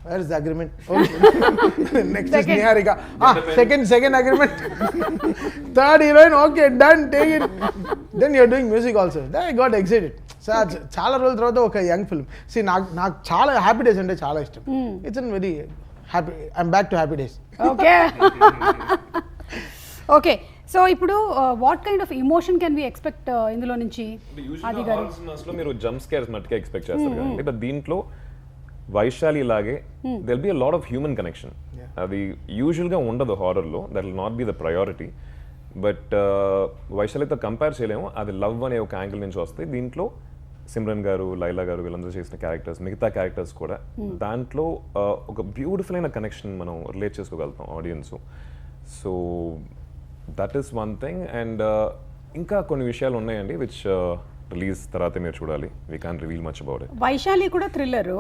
Where is the agreement? Okay. Next is Niharika. Second agreement. Third heroine. Okay, done. Take it. Then you're doing music also. Then I got excited. So చాలా రోజుల తర్వాత ఒక young film. See, నాకు చాలా happy days అంటే చాలా ఇష్టం. It's a very happy. I'm back to happy days. Okay. Okay, so ఇప్పుడు what kind of emotion can we expect ఇందులో నుంచి? ఆది గారు, మీరు జంప్ స్కేర్స్ మట్టుగా ఎక్స్పెక్ట్ చేస్తారు కదండి, బట్ దీంట్లో వైశాలి లాగే there'll be a lot of human connection. అది యూజువల్గా ఉండదు హారర్లో, that will not be the priority. But వైశాలితో కంపేర్ చేయలేము, అది లవ్ అనే ఒక యాంగిల్ నుంచి వస్తాయి. దీంట్లో సిమ్రన్ గారు, లైలా గారు వీళ్ళందరూ చేసిన క్యారెక్టర్స్, మిగతా క్యారెక్టర్స్ కూడా దాంట్లో ఒక బ్యూటిఫుల్ అయిన కనెక్షన్ మనం రిలేట్ చేసుకోగలుగుతాం audience. So that is one thing. And ఇంకా కొన్ని విషయాలు ఉన్నాయండి విచ్ రిలీజ్ తర్వాత మీరు చూడాలి. We can't reveal much about it. Vaishali కూడా థ్రిల్లరు,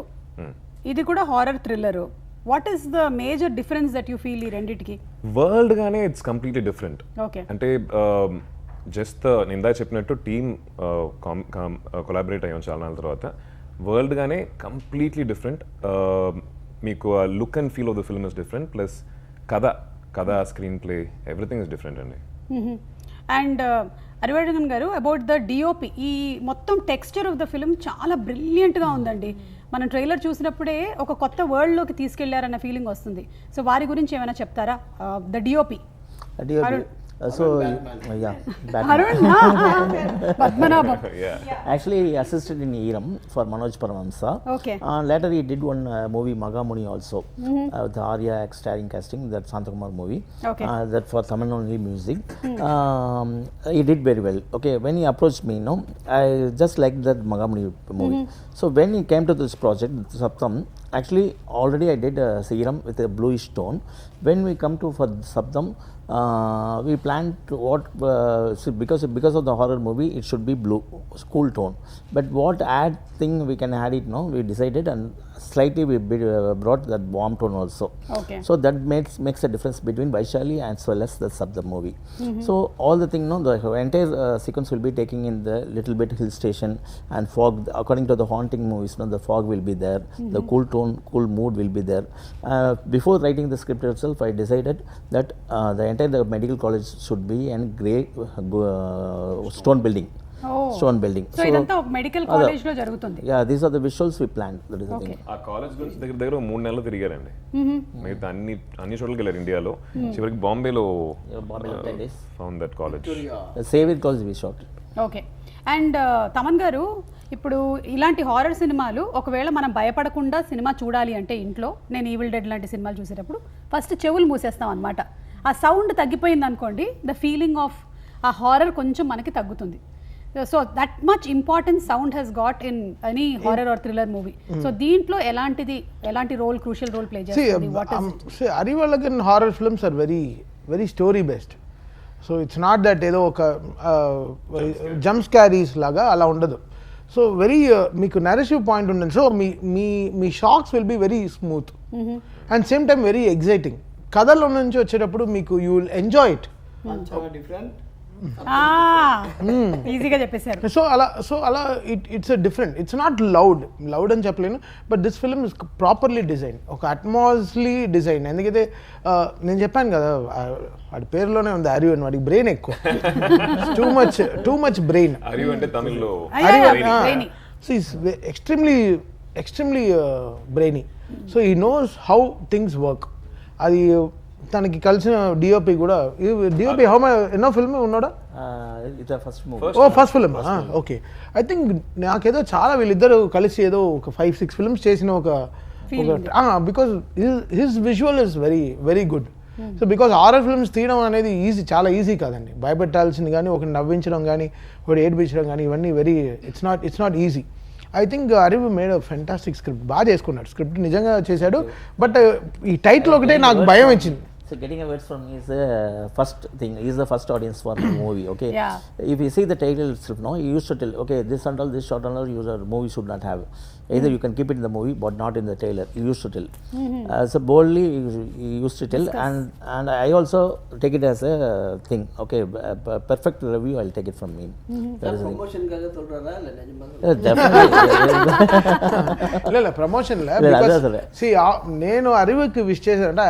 ఇది కూడా horror thriller. What is the major difference that you feel ఈ రెండిటికి? వరల్డ్ గానే ఇట్స్ కంప్లీట్లీ డిఫరెంట్. ఓకే. అంటే జస్ట్ నేను ఇందాక చెప్పినట్టు టీమ్ కొలాబరేట్ అయ్యాం చాలా నాళ్ళ తర్వాత. వరల్డ్ గానే కంప్లీట్లీ డిఫరెంట్. మీకు ఆ look and feel of the film is different. Plus కథ screenplay everything is different అండి. అండ్ అరివర్ధన్ గారు, అబౌట్ ద డిఓపి, ఈ మొత్తం టెక్స్చర్ ఆఫ్ ద ఫిల్మ్ చాలా బ్రిలియంట్గా ఉందండి. మనం ట్రైలర్ చూసినప్పుడే ఒక కొత్త వరల్డ్లోకి తీసుకెళ్లారన్న ఫీలింగ్ వస్తుంది. సో వారి గురించి ఏమైనా చెప్తారా? The DOP. So yeah, Padmanabhan. Actually he assisted in Eram for Manoj Paramhamsa. Okay. Later he did one movie Magamuni also, with Arya starring casting, that Santakumar movie. Okay. That for Tamil only music. He did very well. Okay, when he approached me, no, I just liked that Magamuni movie. So when he came to this project, Saptam, actually already I did Seeram with a bluish tone. When we come to for Saptam, we planned what because of the horror movie it should be blue, cool tone. But what add thing we can add it now, we decided, and slightly we brought that warm tone also. Okay. So that makes a difference between Vaishali as well as the rest of the movie. So all the thing, no, the entire sequence will be taking in the little bit hill station and fog. According to the haunting movies, no, the fog will be there, the cool tone, cool mood will be there. Before writing the script itself, I decided that the entire medical college should be a grey stone building. Stone building. So ఇదంతా ఒక medical college లో జరుగుతుంది. Yeah, these are the visuals we planned. That is the thing. ఆ college గురించి దగ్గర 3 నెలలు తిరిగారండి. మిగతా అన్ని చోట్లకి వెళ్ళారు ఇండియాలో. చివరికి బాంబేలో Bombay 10 days. Found that college. Save It College we shot. Okay. And Thaman గారు, ఇప్పుడు ఇలాంటి హారర్ సినిమాలు ఒకవేళ మనం భయపడకుండా సినిమా చూడాలి అంటే ఇంట్లో, నేను ఈవిల్ డెడ్ లాంటి సినిమాలు చూసేటప్పుడు ఫస్ట్ చెవులు మూసేస్తాం అనమాట. ఆ సౌండ్ తగ్గిపోయింది అనుకోండి, ద ఫీలింగ్ ఆఫ్ ఆ హారర్ కొంచెం మనకి తగ్గుతుంది. So that much importance sound he's got in any horror or thriller movie. So దీంట్లో ఎలాంటి రోల్, క్రూషియల్ రోల్ ప్లే చేస్తుంది? What is See, Arivalagaran horror films are very, very story based. So it's not that ఏదో ఒక jump స్కారీస్ లాగా అలా ఉండదు. So very మీకు narrative point ఉంటుంది. సో మీ shocks will be very smooth and same time very exciting. కథలో నుంచి వచ్చేటప్పుడు మీకు యూ విల్ ఎంజాయ్ ఇట్. చాలా డిఫరెంట్. ఈజీగా చెప్పేశారు. సో అలా it's different. It's not loud అని చెప్పలేను, but this film is properly design, ఒక అట్మాస్లీ డిజైన్. ఎందుకైతే నేను చెప్పాను కదా, వాడి పేరులోనే ఉంది అరియు అని, వాడికి బ్రెయిన్ ఎక్కువ, టూ మచ్ బ్రెయిన్. అరియు అంటే తమిళ్లో extremely brainy. So he knows how things work. అది తనకి కలిసిన డిఓపి కూడా, డిఓపి ఎన్నో ఫిల్మ్ ఉన్నాడా? It's a first movie. First film. Okay. I think నాకేదో చాలా వీళ్ళిద్దరు కలిసి ఏదో ఒక 5-6 ఫిల్మ్స్ చేసిన ఒక because his visual is very very good. So because horror films తీయడం అనేది చాలా ఈజీ కాదండి. భయపెట్టాల్సింది కానీ, ఒకటి నవ్వించడం కానీ, ఒకటి ఏడిపించడం కానీ, ఇవన్నీ it's not easy. I think Arivu made fantastic script, బాగా చేసుకున్నాడు, స్క్రిప్ట్ నిజంగా చేశాడు. బట్ ఈ టైటిల్ ఒకటే నాకు భయం ఇచ్చింది. So getting a words from me is the first thing. He is the first audience for the movie. Okay. Yeah. If you see the title itself, no, you used to tell, okay, this and all, this short and all, movie should not have. Either you can keep it in the movie, but not in the trailer. You used to tell. So boldly, you used to tell, and I also take it as a thing. Okay, perfect review. I'll take it from me. That is the thing. Promotion కాగా சொல்றதா இல்ல நிஜமா? లేదు promotion నేను అరివుకి wish చేశానంటే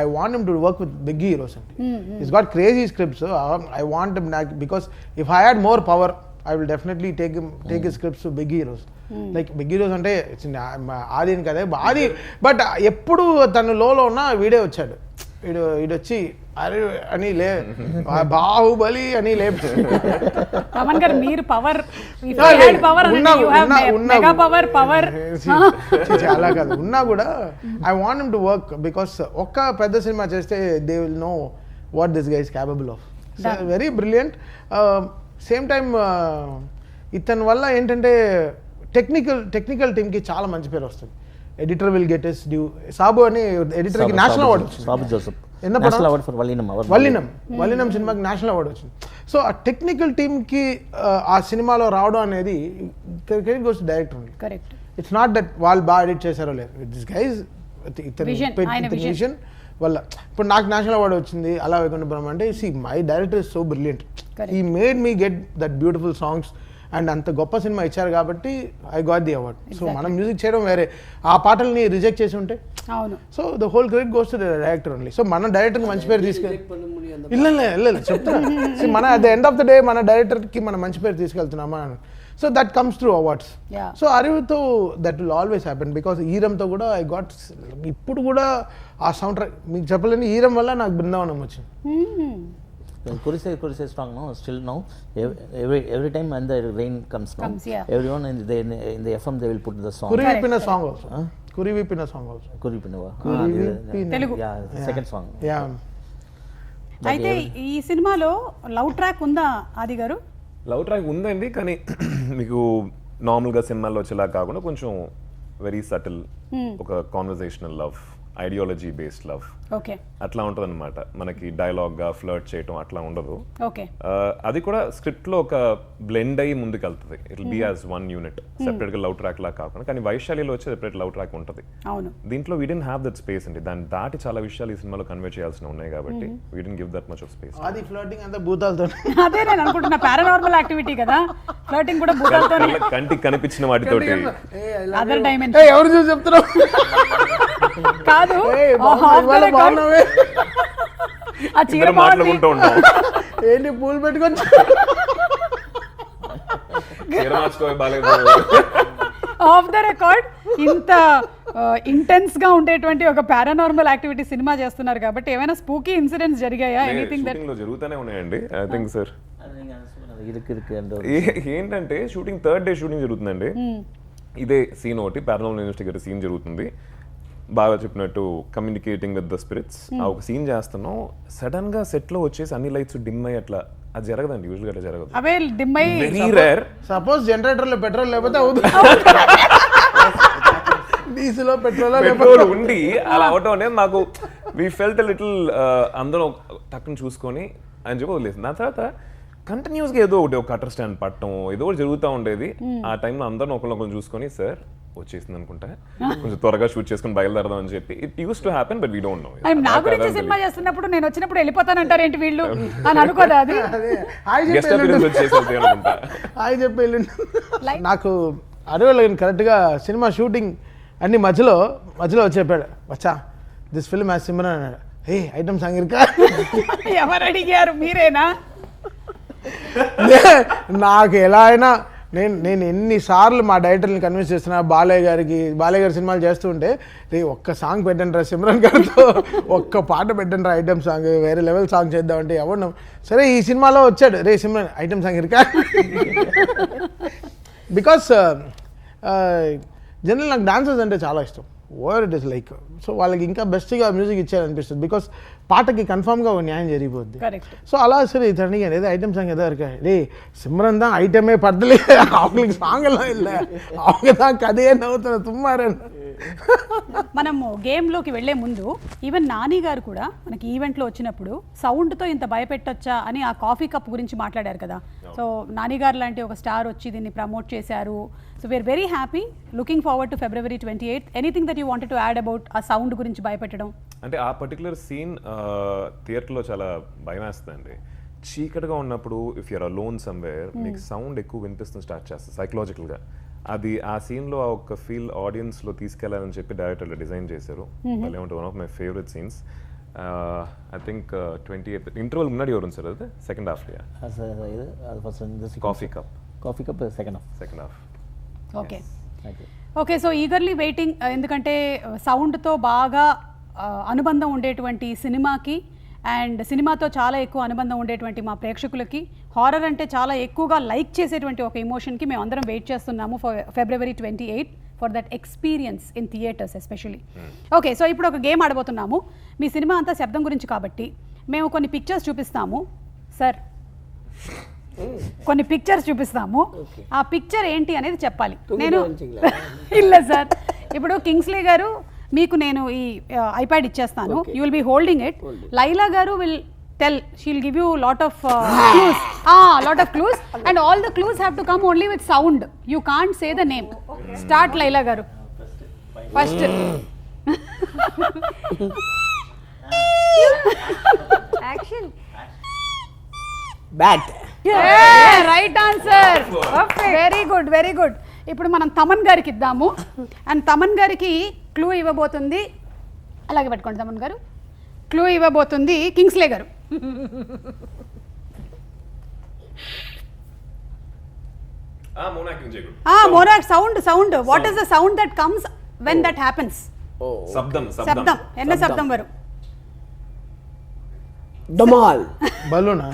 I want him to work with big heroes అండి. It's got crazy scripts. I want him because if I had more power I will definitely take his scripts to big heroes. Like big heroes అంటే ఆదిని కదే ఆది, but ఎప్పుడు తను లోలో ఉన్న వీడే వచ్చాడు, వీడొచ్చి అరే అని బాహుబలి అని చాలా కాదు ఉన్నా కూడా I want him to work because ఒక్క పెద్ద సినిమా చేస్తే they will know what this guy is capable of. Very brilliant. Same time ఇతని వల్ల ఏంటంటే టెక్నికల్ టీమ్కి చాలా మంచి పేరు వస్తుంది. Editor will get is due. Sabu అని ఎడిటర్కి నేషనల్ అవార్డు వచ్చింది. Sabu Joseph national award for Vallinam సినిమాకి నేషనల్ అవార్డు వచ్చింది. సో ఆ టెక్నికల్ టీమ్కి ఆ సినిమాలో రావడం అనేది credit goes to director only. Correct. It's not that వాళ్ళు బాగా ఎడిట్ చేశారో లేదు, దిస్ గైజ్ ఇతని విజన్ వల్ల ఇప్పుడు నాకు నేషనల్ అవార్డు వచ్చింది అలా వైకుంఠపురం అంటే my director is so brilliant. He made me get that beautiful songs and అంత గొప్ప సినిమా ఇచ్చారు కాబట్టి I got the award. So మనం మ్యూజిక్ చేయడం వేరే, ఆ పాటల్ని రిజెక్ట్ చేసి ఉంటే so the whole credit goes to the director only. So మన డైరెక్టర్కి మంచి పేరు తీసుకెళ్ళి చెప్తున్నా మన at the end of the day మన డైరెక్టర్కి మనం మంచి పేరు తీసుకెళ్తున్నామా. So that comes through awards. So అరివుతో that will always happen because ఈరంతో కూడా ఐ గాట్, ఇప్పుడు కూడా ఆ సౌండ్ ట్రాక్ మీకు చెప్పలేని ఈరం వల్ల నాకు బృందావనం వచ్చింది. Kurise strong, no, still now every time when the rain comes now, everyone in the FM they will put the song. Kurivipina song also. Kurivipina song also. Kurivipina Telugu. Yeah, second song. Yeah. అయితే ఈ సినిమాలో love track ఉందా ఆది గారు? Love track ఉందండి, కానీ మీకు నార్మల్గా సినిమాల్లో వచ్చేలా కాకుండా కొంచెం వెరీ సటిల్, ఒక conversational love ideology based love. Okay అట్లా ఉంటుంది అనమాట. మనకి డైలాగ్గా ఫ్లర్ట్ చేయటం అట్లా ఉండదు. ఓకే అది కూడా స్క్రిప్ట్ లో ఒక బ్లెండ్ అయ్యి ముందుకు వెళ్తుంది. It will be as one unit, separate గా లవ్ ట్రాక్ లా కాకుండా. కానీ వైశాలిలో వచ్చే సెపరేట్ లవ్ ట్రాక్ ఉంటుంది. అవును దీంట్లో we didn't have that space అండి. దాన్ని దాటి చాలా విషయాలు ఈ సినిమాలో కన్వే చేయాల్సి ఉన్నాయి కాబట్టి we didn't give that much of space. అది ఫ్లర్టింగ్ అంతా భూతాలతో. అదే నేను అనుకుంటున్నా పారానార్మల్ యాక్టివిటీ కదా, ఫ్లర్టింగ్ కూడా భూతాలతో, కంటికి కనిపించిన వాటితోటి. Other dimension. ఎవరు చూసి చెప్తున్నావు? కాదు ఆ చీర ఇద్దరు మాట్లాడుకుంటూ ఉంటాం. ఏంటి పూలు పెట్టుకొని చీర మార్చుకోవే బాలేదు. ఆఫ్ ద రికార్డ్ ఇంత ఇంటెన్స్ గా ఉండేటువంటి ఒక పారానార్మల్ యాక్టివిటీ సినిమా చేస్తున్నారు కాబట్టి ఏమైనా స్పూకీ ఇన్సిడెంట్స్ జరిగాయా? ఎనీథింగ్ దట్ షూటింగ్ లో జరుగుతూనే ఉన్నాయండి. ఐ థింక్ సార్ ఇరుకు ఏంటంటే షూటింగ్ థర్డ్ డే షూటింగ్ జరుగుతుందండి. ఇదే సీన్ ఒకటి పారానార్మల్ ఇన్వెస్టిగేటర్ సీన్ జరుగుతుంది. బాగా చెప్పినట్టు కమ్యూనికేటింగ్ విత్ ద స్పిరిట్స్. ఆ ఒక సీన్ చేస్తున్నాం, సడన్ గా సెట్ లో వచ్చేసి అన్ని లైట్స్ డిమ్ అయ్యి అట్లా. అది జరగదండి, యూజువల్ గా అట్లా జరగదు. అవే డిమ్ అయ్యి వెరీ రేర్. సపోజ్ జనరేటర్ లో పెట్రోల్ లేకపోతే అవుతుంది, డీజిల్ పెట్రోల్ ఉండి అలా అవటం అనేది మాకు వి ఫెల్ట్ లిటిల్ అందరం టక్కుని చూసుకొని అని చెప్పి వదిలేసి. దాని తర్వాత కంటిన్యూస్గా ఏదో ఒకటి ఒక కటర్ స్టాండ్ పట్టడం ఏదో ఒకటి జరుగుతూ ఉండేది. ఆ టైంలో అందరం ఒకరినొకరు చూసుకొని సార్ వచ్చేసింది అనుకుంటా, కొంచెం త్వరగా షూట్ చేసుకుని బయలుదేరదాం అని చెప్పి. It use to happen but we don't know. నా గురించి సినిమా చేస్తున్నప్పుడు నేను వచ్చినప్పుడు వెళ్ళిపోతానంటారు ఏంటి వీళ్ళు అని అనుకోదా? అది గెస్ట్ అపీరెన్స్ వచ్చేసరికి అనుకుంటా. హాయ్ చెప్పి వెళ్ళిండు. నాకు అరవై కరెక్ట్గా సినిమా షూటింగ్ అన్ని మధ్యలో వచ్చి చెప్పాడు, వచ్చా దిస్ ఫిల్మ్ యాజ్ సిమ్రన్ అన్నాడు. హే ఐటమ్ సాంగ్ ఇరుకా. ఎవరు అడిగారు? మీరేనా? నాకు ఎలా అయినా నేను ఎన్నిసార్లు మా డైరెక్టర్ని కన్విన్స్ చేస్తున్నా, బాలయ్య గారి సినిమాలు చేస్తూ ఉంటే, రే ఒక్క సాంగ్ పెట్టండి రా సిమ్రన్ గారితో, ఒక్క పాట పెట్టండి రా ఐటమ్ సాంగ్, వేరే లెవెల్ సాంగ్ చేద్దామంటే ఎవరు. సరే ఈ సినిమాలో వచ్చాడు, రే సిమ్రన్ ఐటమ్ సాంగ్ ఇరుకా. బికాస్ జనరల్ నాకు డాన్సర్స్ అంటే చాలా ఇష్టం. Over it is like so వాళ్ళకి ఇంకా బెస్ట్గా మ్యూజిక్ ఇచ్చారనిపిస్తుంది. బికాస్ పాటకి కన్ఫామ్గా ఒక న్యాయం జరిగిపోద్ది. సో అలా సరే ఇతని ఏదో ఐటమ్ సాంగ్ ఏదో இருக்கா రే సిమ్రన్ தான் ஐட்டமே படத்துல அவங்களுக்கு சாங் எல்லாம் இல்ல, அவங்க தான் கதையே நவுతున్న తుమ్మారని. మనము గేమ్లోకి వెళ్లే ముందు ఈవెన్ నాని గారు కూడా మనకి ఈవెంట్లో వచ్చినప్పుడు సౌండ్తో ఇంత భయపెట్టొచ్చా అని ఆ కాఫీ కప్ గురించి మాట్లాడారు కదా. సో నాని గారు లాంటి ఒక స్టార్ వచ్చి దీన్ని ప్రమోట్ చేశారు. So we are very happy, looking forward to February 28th. Anything that you wanted to add about ఆ సౌండ్ గురించి భయపెట్టడం? అంటే ఆ పర్టికులర్ సీన్ థియేటర్లో చాలా భయం వేస్తుందండి. చీకటిగా ఉన్నప్పుడు ఇఫ్ యూఆర్ అలోన్ సమ్వేర్ మీకు సౌండ్ ఎక్కువ వినిపిస్తుంది స్టార్ట్ చేస్తుంది సైకలాజికల్గా. అది ఆ సీన్లో ఆ ఒక ఫీల్ ఆడియన్స్లో తీసుకెళ్లాలని చెప్పి డైరెక్టర్లు డిజైన్ చేశారు. అలా ఉంటుంది, one of my favourite scenes. I think 28th interval మున్నాడి వரும் సార్, అది సెకండ్ హాఫ్లో. Coffee cup second half. Okay okay. So eagerly waiting, ఎందుకంటే సౌండ్తో బాగా అనుబంధం ఉండేటువంటి సినిమాకి అండ్ సినిమాతో చాలా ఎక్కువ అనుబంధం ఉండేటువంటి మా ప్రేక్షకులకి హారర్ అంటే చాలా ఎక్కువగా లైక్ చేసేటువంటి ఒక ఎమోషన్కి మేము అందరం వెయిట్ చేస్తున్నాము for February 28th for that experience in theatres especially. Okay, so ఇప్పుడు ఒక గేమ్ ఆడబోతున్నాము. మీ సినిమా అంతా శబ్దం గురించి కాబట్టి మేము కొన్ని పిక్చర్స్ చూపిస్తాము సార్, కొన్ని పిక్చర్స్ చూపిస్తాము. ఆ పిక్చర్ ఏంటి అనేది చెప్పాలి. నేను ಇಲ್ಲ సార్, ఇప్పుడు కింగ్స్లీ గారు మీకు నేను ఈ ఐప్యాడ్ ఇచ్చేస్తాను, you will be holding it. Laila గారు will tell, she'll give you lot of clues and all the clues have to come only with sound. You can't say the name. Start Laila garu first. Action. Bat. Yeah, right answer. Perfect. Very good. ఇప్పుడు మనం తమన్ గారికి ఇద్దాము and Thaman గారికి clue ఇవ్వబోతుంది. అలాగే పెట్టుకోండి తమన్ గారు, clue ఇవ్వబోతుంది Kingsley గారు. మోనాక్ sound. What is the sound that comes when that happens? శబ్దం. ఎన్న శబ్దం వரும்? డమాల్. బలూనా?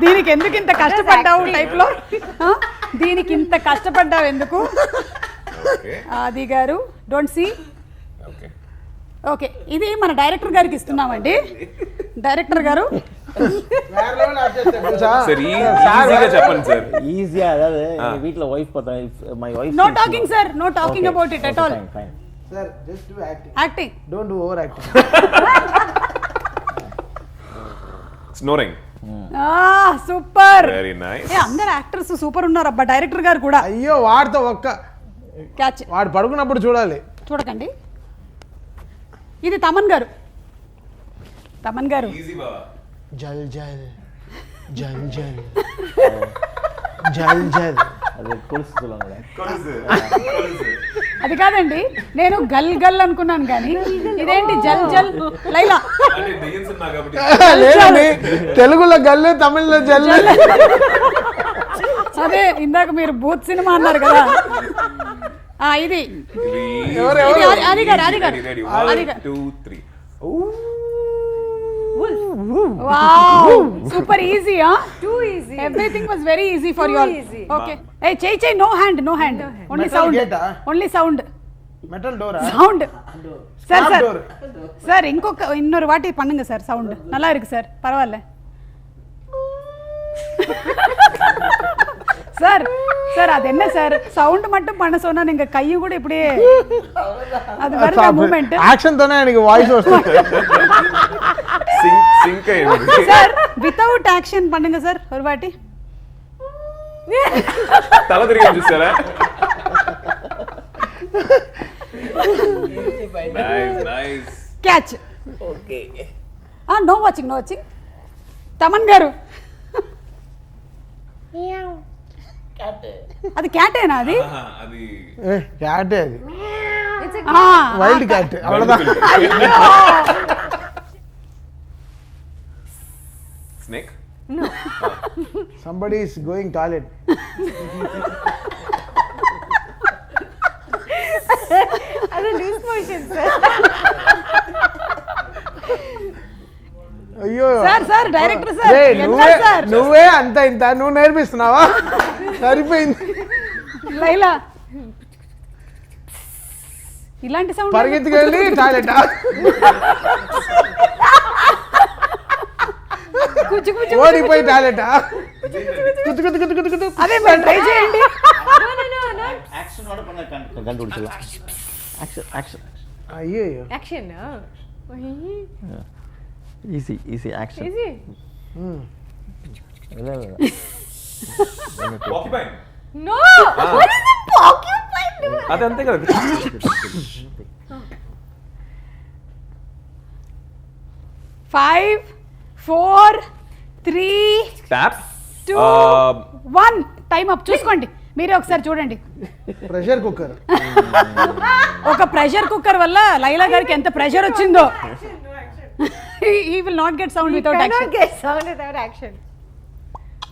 దీనికి ఎందుకు ఇంత కష్టపడ్డావు టైప్ లో? దీనికి ఇంత కష్టపడ్డావు ఎందుకు? ఆది గారు డోంట్ సీ. ఓకే, ఇది మన డైరెక్టర్ గారికి ఇస్తున్నామండి. డైరెక్టర్ గారు చెప్పండి సార్. ఈజీగా అదే వీటిలో wife my wife. No talking sir, no talking about it at all. Sir just do acting, acting. Don't do over acting. Snoring. Super. Very nice. అందరు యాక్టర్స్ సూపర్ ఉన్నారు అబ్బా, డైరెక్టర్ గారు కూడా. అయ్యో వాడితో ఒక్క క్యాచ్. వాడు పడుకున్నప్పుడు చూడాలి. చూడకండి. ఇది తమన్ గారు. తమన్ గారు. జల్ జల్ జల్ జల్ జల్ జల్. అది కొలుసు சொல்லுவாங்க. అది కాదండి, నేను గల్ గల్ అనుకున్నాను కానీ ఇదేంటి జల్ జల్. లైలా లేదండి, తెలుగులో గల్లు, తమిళ్లో జల్లు. అదే ఇందాక మీరు భూత్ సినిమా అన్నారు కదా. ఇది అది గారు, అది గారు, అది గారు. Wow, super easy, huh? Too easy. Everything was very easy for you all. easy. Okay. Hey, chey, no hand. Only Metal sound. gate, ah? Only sound. Metal Dora? Sound. Sir, Stop sir. door. Sir, இன்னொரு வாட்டி பண்ணுங்க sir. Sound நல்லா இருக்கு sir, பரவாயில்ல sir. Sir அது என்ன sir, sound மட்டும் பண்ண சொன்னா நீங்க கையும் கூட இப்படியே அது வருது மூவ்மெண்ட். యాక్షన్ తోనే ఆయనకి వాయిస్ వస్తుంది. సింక్ అయ్యింది. సార్ వితౌట్ యాక్షన్ பண்ணுங்க సార్ ஒரு வாட்டி. తల తిరిగి చూసారా? Nice. Catch. Okay. No watching Thaman గారు. అది క్యాటేనా? అది అది క్యాటే, అది It's a వైల్డ్ క్యాట్. అవ్వదా? Snake. Somebody is going toilet. other loose motion, sir. అయ్యో సార్ డైరెక్టర్ సార్. రేయ్, ఎంత సార్? నువ్వే అంత ఇంత నువ్వు నేర్పిస్తున్నావా? సరిపోయింది. లైలా ఇలాంటి సౌండ్ పరిగెత్తుకెళ్ళి టాయిలెట్. కుచ్చు కుచ్చు. ఓడిపోయి టాయిలెట్. కుత్తు కుత్తు కుత్తు కుత్తు కుత్తు. అదే మీరు ట్రై చేయండి. No, not యాక్షన్ కూడా కண்டுపిడిచలా. యాక్షన్ అయ్యో action. Easy action. Easy. Porcupine. No. What is the porcupine doing? అది అంతే కదా. 5 4 3 ట్యాప్. 2 1 time up. చూసుకోండి మీరే ఒకసారి చూడండి. Pressure cooker. ఒక ప్రెషర్ కుక్కర్ వల్ల లైలా గారికి ఎంత ప్రెషర్ వచ్చిందో. he will not get sound without Cannot action. get sound without action.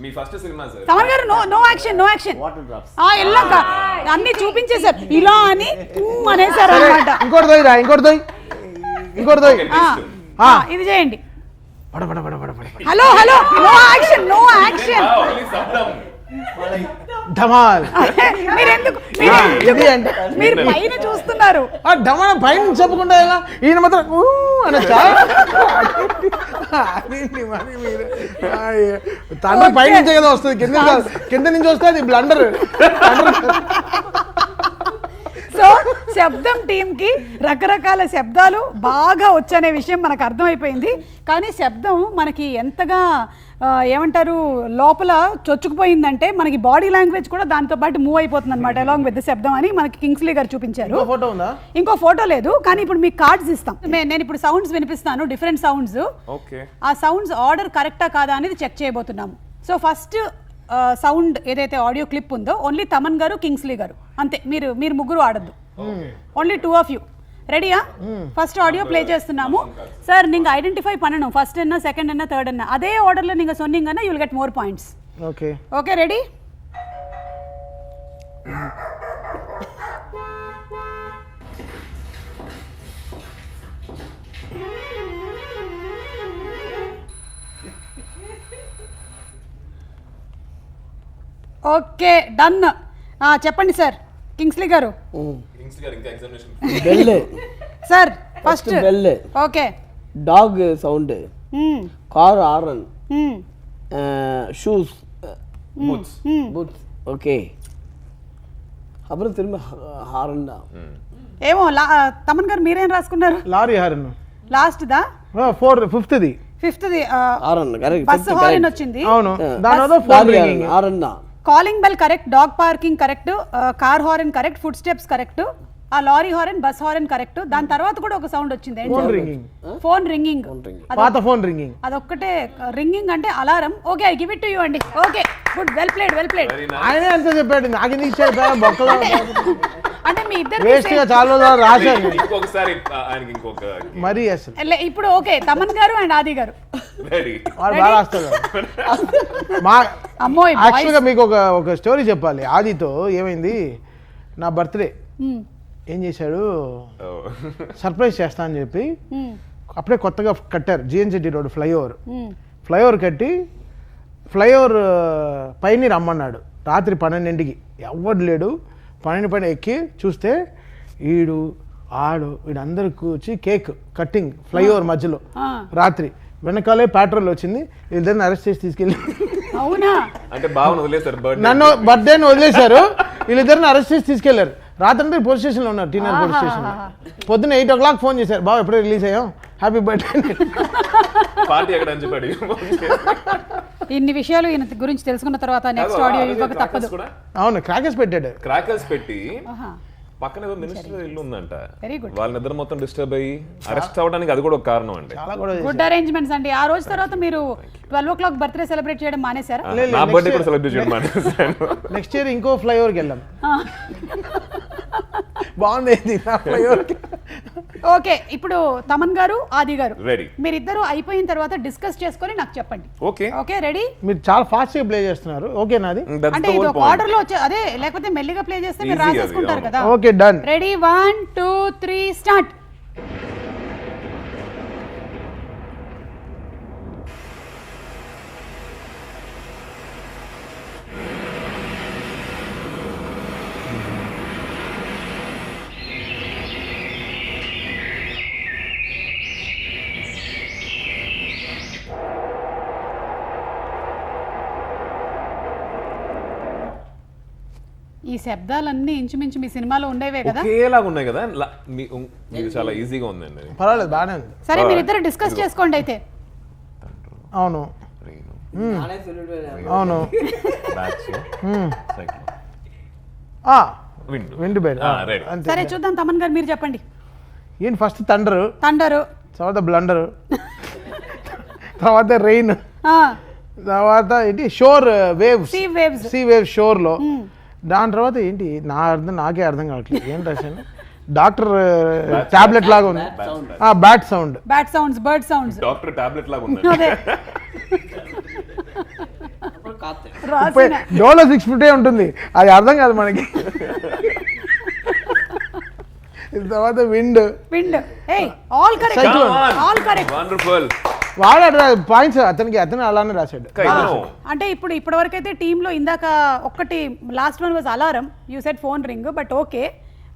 మీ ఫస్ట్ సినిమా సార్. తమన్ గారు నో యాక్షన్. Water drops. ఎల్లాక అన్ని చూపించేశారు ఇలా అని అనేసారు అన్నమాట. ఇంకోటి దొయ్యరా, ఇంకోటి దొయ్యి, ఇంకోటి దొయ్యి. ఇది చేయండి. పడ పడ పడ పడ పడ. Hello no action. ధమాల్. మీరెందుకు ఇది అంటే మీరు పైన చూస్తున్నారు. ఆ ధమాల్ పైన చెప్పకుండా ఎలా ఈయన మాత్రం ఊ అనొచ్చా? అదేంటి మరి మీరు? తండ్రి పై నుంచే కదా వస్తుంది, కింద నుంచి వస్తే అది బ్లండర్. సో శబ్దం టీమ్ కి రకరకాల శబ్దాలు బాగా వచ్చనే విషయం మనకు అర్థమైపోయింది. కానీ శబ్దం మనకి ఎంతగా ఏమంటారు లోపల చొచ్చుకుపోయిందంటే మనకి బాడీ లాంగ్వేజ్ కూడా దాంతో పాటు మూవ్ అయిపోతుంది అనమాట అలాంగ్ విత్ శబ్దం అని మనకి కింగ్స్లీ గారు చూపించారు. ఫోటో ఉందా? ఇంకో ఫోటో లేదు, కానీ ఇప్పుడు మీకు కార్డ్స్ ఇస్తాం. నేను ఇప్పుడు సౌండ్స్ వినిపిస్తాను, డిఫరెంట్ సౌండ్స్. ఓకే. ఆ సౌండ్స్ ఆర్డర్ కరెక్టా కాదా అనేది చెక్ చేయబోతున్నాము. సో ఫస్ట్ సౌండ్ ఏదైతే ఆడియో క్లిప్ ఉందో ఓన్లీ తమన్ గారు, కింగ్స్లీ గారు అంతే. మీరు ముగ్గురు ఆడద్దు, ఓన్లీ 2 of you. ரெடியா? ஃபர்ஸ்ட் ஆடியோ ப்ளே చేస్తున్నాము. சார் நீங்க ஐடென்டிஃபை பண்ணணும், ஃபர்ஸ்ட் என்ன, செகண்ட் என்ன, தேர்ட் என்ன. அதே ஆர்டர்ல நீங்க சொன்னீங்கன்னா you will get more points. Okay okay ready? Okay done. చెప్పండి సార్ కింగ్స్లీ గారు. Bell sir first bell, okay. Dog sound, car horn, shoes, boots. Okay, அப்புறம் திரும்ப ஹாரன் தான். ఏమో తమన్ గారు మీరేం రాసుకున్నారు? లారీ హారన్ లాస్ట్ దా 5th the horn correct bus horn వచ్చింది. అవును దాని వల్ల phone ringing. Horn calling bell correct, dog parking correct, car horn correct, footsteps correct, ఆ lorry horn, bus horn correct. దాని తర్వాత కూడా ఒక సౌండ్ వచ్చింది, ఫోన్ రింగింగ్. Phone ringing. పాత ఫోన్ రింగింగ్. అదొక్కటే రింగింగ్ అంటే alarm. Okay, I give it to you అండి. Okay, good, well played, well played. ఆయనే అంత చెప్పాడు, నాకు ఎందుకు ఇచ్చాడు బొక్కలో అంటే మీ ఇద్దరు వేస్ట్ గా చాలా రోజులు రాశాను ఇంకొకసారి ఆయనకి ఇంకొక మరీ అసలు ఇప్పుడు ఓకే, తమన్ గారు అండ్ ఆది గారు. రెడీ. వాడు బాగా రాస్తాడు. మా అమ్మోయ్ యాక్చువల్గా మీకు ఒక స్టోరీ చెప్పాలి. ఆదితో ఏమైంది, నా బర్త్డే ఏం చేశాడు, సర్ప్రైజ్ చేస్తా అని చెప్పి అప్పుడే కొత్తగా కట్టారు జిఎన్సిటీ రోడ్ ఫ్లైఓవర్ కట్టి ఫ్లైఓవర్ పైన రమ్మన్నాడు రాత్రి 12ంటికి. ఎవడు లేడు. 12 పైన ఎక్కి చూస్తే వీడందరూ కూర్చి కేక్ కట్టింగ్ ఫ్లైఓవర్ మధ్యలో రాత్రి. వెనకాలే పెట్రోల్ వచ్చింది, వీళ్ళిద్దరిని అరెస్ట్ చేసి తీసుకెళ్ళి అవునా అంటే బావను వదిలేశారు, నన్ను బర్త్డేని వదిలేశారు, వీళ్ళిద్దరిని అరెస్ట్ చేసి తీసుకెళ్లారు. రాత్రి పోలీస్ స్టేషన్లో ఉన్నారు, టీనర్ పోలీస్ స్టేషన్లో. పొద్దున్న 8 o'clock ఫోన్ చేశారు, బావ ఎప్పుడో రిలీజ్ అయ్యాం, హ్యాపీ బర్త్డే. పార్టీ ఎక్కడ అని చెప్పాడు. ఇన్ని విషయాలు ఈయన గురించి తెలుసుకున్న తర్వాత నెక్స్ట్ ఆడియో ఇవ్వక తప్పదు. అవును, క్రాకర్స్ పెట్టాడు. క్రాకర్స్ పెట్టి పక్కన ఏదో మినిస్టర్ ఇల్లు ఉందంట, వెరీ గుడ్. వాళ్ళ నిద్ర మొత్తం డిస్టర్బ్ అయ్యి అరెస్ట్ అవ్వడానికి అది కూడా ఒక కారణం అండి. చాలా కూడా గుడ్ అరేంజ్మెంట్స్ అండి. ఆ రోజు తర్వాత మీరు 12 o'clock బర్త్డే సెలబ్రేట్ చేయడం మానేశారా? నా బర్త్డే కూడా సెలబ్రేట్ చేయడం మానేశాను. నెక్స్ట్ ఇయర్ ఇంకో ఫ్లైఓవర్కి వెళ్ళాం. బాగుంది ఫ్లైఓవర్కి. ఓకే, ఇప్పుడు తమన్ గారు, ఆది గారు రెడీ. మీరిద్దరు అయిపోయిన తర్వాత డిస్కస్ చేసుకొని నాకు చెప్పండి. Okay okay, ready? మీరు చాలా ఫాస్ట్ గా ప్లే చేస్తున్నారు. ఓకే నాది అంటే ఇది ఒక ఆర్డర్ లో వచ్చే అదే, లేకపోతే మెల్లిగా ప్లే చేస్తే మీరు Easy రాసేసుకుంటారు అది, కదా. Okay done. Ready, 1 2 3 start. ఈ శబ్దాలన్నీ ఇంచుమించు మీ సినిమాలో ఉండేవే కదా. ఒకేలాగా ఉన్నాయి కదా, మీకు చాలా ఈజీగా ఉందండి. పర్వాలేదు, బాగానే ఉంది. సరే, మీరిద్దరు డిస్కస్ చేసుకోండి అయితే. అవును అవును విండ్ బెడ్. సరే చూద్దాం, తమన్ గారు మీరు చెప్పండి. ఏంటి ఫస్ట్ థండర్, తర్వాత బ్లండర్, తర్వాత రెయిన్, తర్వాత ఏంటి షోర్ వేవ్స్, సీ వేవ్స్ షోర్ లో. దాని తర్వాత ఏంటి నాకే అర్థం కావట్లేదు ఏం రాశాను. డాక్టర్ టాబ్లెట్ లాగా ఉంది, bat sound, bird sounds, doctor tablet లాగా ఉంది. డోలో 650 ఉంటుంది, అది అర్థం కాదు మనకి. తర్వాత విండ్, ఆల్ కరెక్ట్. వండర్ఫుల్. వాడు పాయింట్స్ అతను అలానే రాశాడు. అంటే ఇప్పటి వరకు అయితే టీమ్ లో ఇందాక ఒక్కటి last one was alarm, you said phone ring, but okay.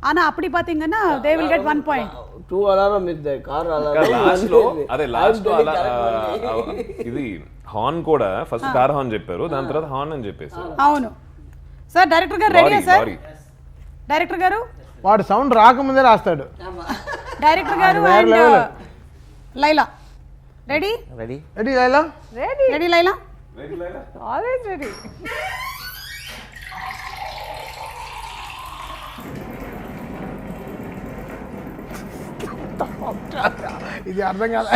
ஆனா அப்படி பாத்தீங்கன்னா they will get 1 point. 2 alarm is there, car alarm. Last లో అదే లాస్ట్ లో ఇది హార్న్ కూడా ఫస్ట్ కార్ హార్న్ చెప్పారు, దాని తర్వాత హార్న్ అని చెప్పేసారు. అవును సార్. డైరెక్టర్ గారు రెడీయా సార్? డైరెక్టర్ గారు వాడు సౌండ్ రాకముందే రాస్తాడు. డైరెక్టర్ గారు and Laila ready? Ready Laila? Ready Laila? Always ready. ఇది అర్థం కాదు.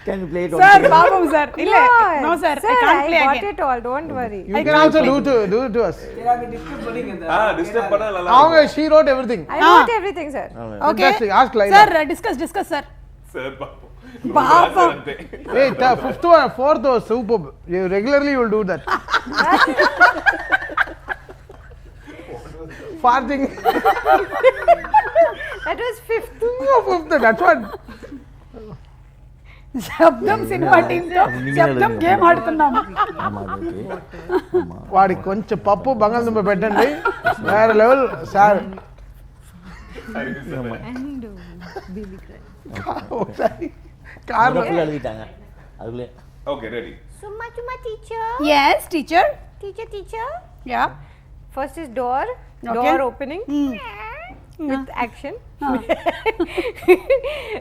Can you play it on Sir, Babam sir. Illa. No sir, Sir, I can't play I got again. it all, don't worry. You can also do to us. Disturb పడాలి. అవును, she wrote everything. I wrote everything, sir. Okay. Fantastic. Ask Laila. Sir, discuss sir. Sir Babam. Hey, 5th one, 4th was superb. You regularly will do that. Farting. That was 5th. That's what. శబ్దం cinema team తో శబ్దం game ఆడుతున్నాము. వాడికి కొంచెం పప్పు బంగాళదుంప పెట్టండి, వేరే level sir. And baby cry. ఒకసారి కార్లో పిల్లలు అడిగిட்டாங்க அதுக்குள்ளே okay ready Summa Chuma teacher. yes teacher Teacher. Yeah First is door. Okay. Door opening. With action.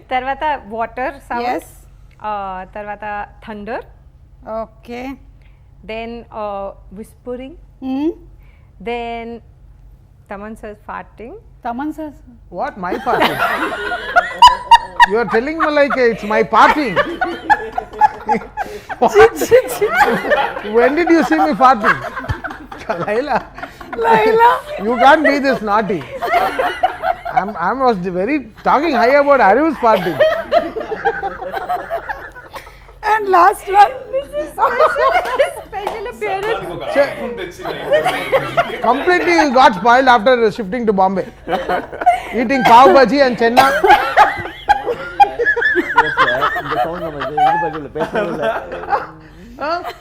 Tarvata water sound. yes Tarvata thunder. Okay Then whispering. Then Taman says farting. Thaman sir what my party you are telling me like it's my party when did you see me farting Laila you can't be this naughty I was very talking high about Ariv's farting and last one Special appearance. completely got spoiled after shifting to Bombay eating pav bhaji and chenna இந்த sound நம்ம இது பக்கத்தில் பேசவே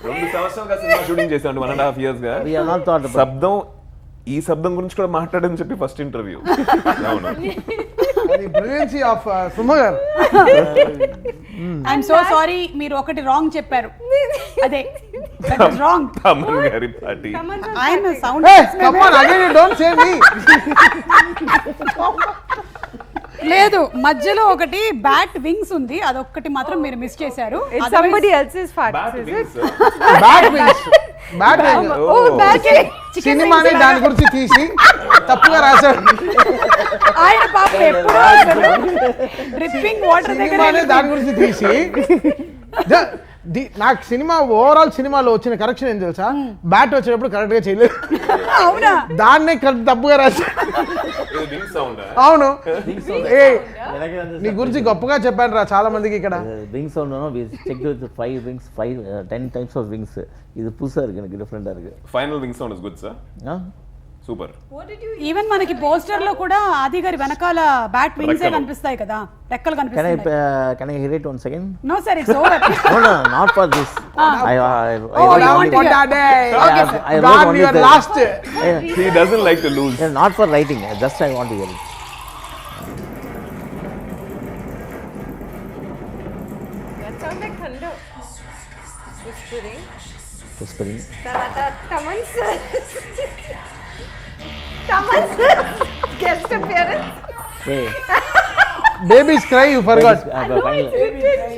2 సంవత్సరాలుగా cinema shooting చేశాను 1.5 years గా we are not thought about శబ్దం ఈ శబ్దం గురించి కూడా మాట్లాడని చెప్పి ఫస్ట్ ఇంటర్వ్యూ అవును the brilliancy of Sumagar I'm so sorry మీరు ఒకటి రాంగ్ చెప్పారు అదే రాంగ్ తమన్ గారి పార్టీ Taman says ఆయన farting. Sound hey come on again you don't say me లేదు మధ్యలో ఒకటి బ్యాట్ వింగ్స్ ఉంది అదొక్కటి మాత్రం మీరు మిస్ చేశారు It's somebody else's fart. Bat Is wings, it? bad wings bad wings Oh, bat wing. సినిమాని దాని గురించి తీసి తప్పుగా రాశాడు ఆయన పాపం ఎప్పుడో డ్రిప్పింగ్ వాటర్ దగ్గర సినిమానే దాని గురించి తీసి నాకు సినిమా ఓవరాల్ సినిమాలో వచ్చిన కరెక్షన్ ఏం తెలుసా బ్యాట్ వచ్చేటప్పుడు కరెక్ట్ గా చేయలేదు అవునా దాన్నే కరెక్ట్ తప్పుగా రాశాడు ఇది వింగ్ సౌండ్ అవును ఏ எனக்கு வந்து నీ గురించి గొప్పగా చెప్పాను రా చాలా మందికి ఇక్కడ wing sound we checked with 5 wings 10 types of wings இது புதுசா இருக்கு எனக்கு டிஃபரெண்டா இருக்கு final wing sound is good sir super even మనకి పోస్టర్ లో కూడా ఆది గారి వెనకాల బ్యాట్ వింగ్స్ కనిపిస్తాయి కదా రెక్కలు can కనిపిస్తాయి I hear it once again no sir it's over no not for this I you want to hear? I wrote God, only you are the- last. He doesn't like to lose not for writing just I want to hear it That sounds like thunder. Whispering. whispering Tarvata Taman says. Taman says. Guest appearance. hey Babies cry, you forgot. finally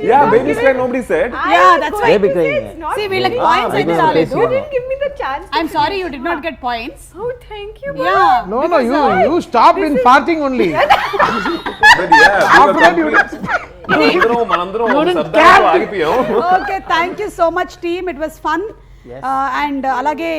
yeah babies cry nobody said yeah that's why baby crying It's not. See, వీళ్ళకి me. Points అయితే because రాలేదు I'm You didn't give me the chance. I'm sorry you did not get points Oh, thank you. Yeah No, you stopped in farting only. మనందరం శబ్దాలతో ఆగిపోయాం okay thank you so much team it was fun and అలాగే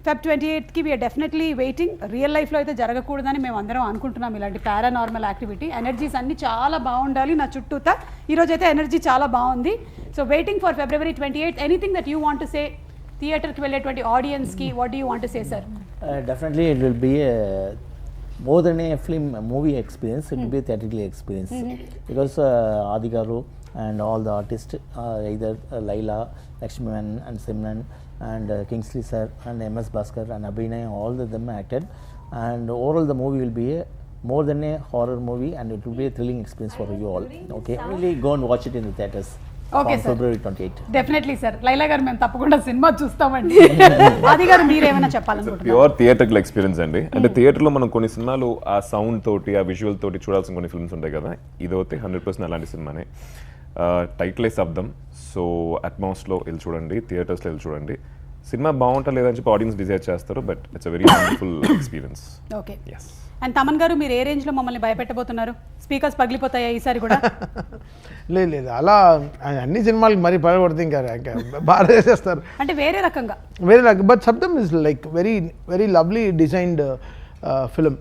Feb 28th కి we're definitely waiting real లైఫ్లో అయితే జరగకూడదని మేము అందరం అనుకుంటున్నాం ఇలాంటి పారానార్మల్ యాక్టివిటీ ఎనర్జీస్ అన్ని చాలా బాగుండాలి నా చుట్టూతా ఈరోజు అయితే ఎనర్జీ చాలా బాగుంది so waiting for February 28th anything that you want to say థియేటర్కి వెళ్ళేటువంటి ఆడియన్స్కి what do you want to say sir definitely it will be more than a movie experience it will be a theatrical experience because Adi Garu and all the artists either Laila, Lakshman and Simran and Kingsley sir and MS Bhaskar and Abhinay all of them acted and overall the movie will be more than a horror movie and it will be a thrilling experience for you all okay really go and watch it in the theaters Okay, on sir. February 28th definitely sir Laila గారు మేము తప్పకుండా cinema చూస్తామండి ఆది గారు మీరేమైనా చెప్పాలనుకుంటున్నారు pure theatrical experience అండి అంటే థియేటర్లో మనం కొన్ని సినిమాలు ఆ సౌండ్ తోటి ఆ విజువల్ తోటి చూడాల్సిన కొన్ని ఫిల్మ్స్ ఉంటాయి కదా ఇదైతే 100% అలాంటి సినిమానే టైటిలే శబ్దం సో అట్మాస్లో వెళ్ళి చూడండి థియేటర్స్లో వెళ్ళి చూడండి సినిమా బాగుంటా లేదని చెప్పి ఆడియన్స్ డిసైడ్ చేస్తారు but it's a very wonderful experience okay yes and Thaman గారు మీరు ఏ రేంజ్ లో మమ్మల్ని భయపెట్టబోతున్నారు స్పీకర్స్ పగిలిపోతాయా ఈసారి కూడా లేదు అలా అన్ని సినిమాలకి మరీ పడగొడితే ఇంకా బాగా చేసేస్తారు అంటే వేరే రకంగా very like but Sabdam is like very lovely designed film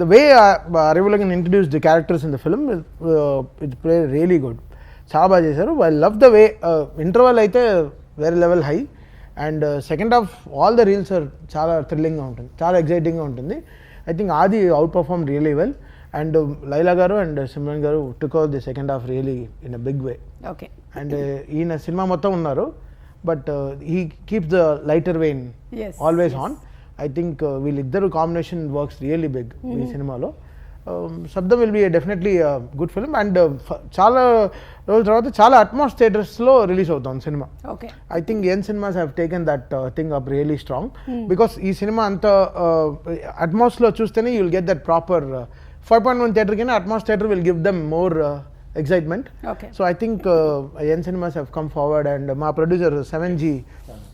the way Arivulagan introduced the characters in the film it played really good చాలా బాగా చేశారు I love the way interval అయితే very level high and second half all the reels are చాలా thrilling గా ఉంటుంది చాలా exciting గా ఉంటుంది I think Adi outperformed really well and Laila garu and Simran garu took out the second half really in a big way okay and ఈయన సినిమా మొత్తం ఉన్నారు but he keeps the lighter vein Yes, always yes. On I think వీళ్ళిద్దరు combination works really big ఈ సినిమాలో శబ్దం will be definitely good film and చాలా రోజుల తర్వాత చాలా అట్మాస్ థియేటర్స్లో రిలీజ్ అవుతుంది సినిమా. Okay I think N cinemas have taken that thing up really strong because ఈ సినిమా అంత అట్మాస్లో చూస్తేనే you will get that proper 5.1 theatre కింద Atmos theatre will give them more excitement. Okay so I think N cinemas have come forward and మా producer 7G,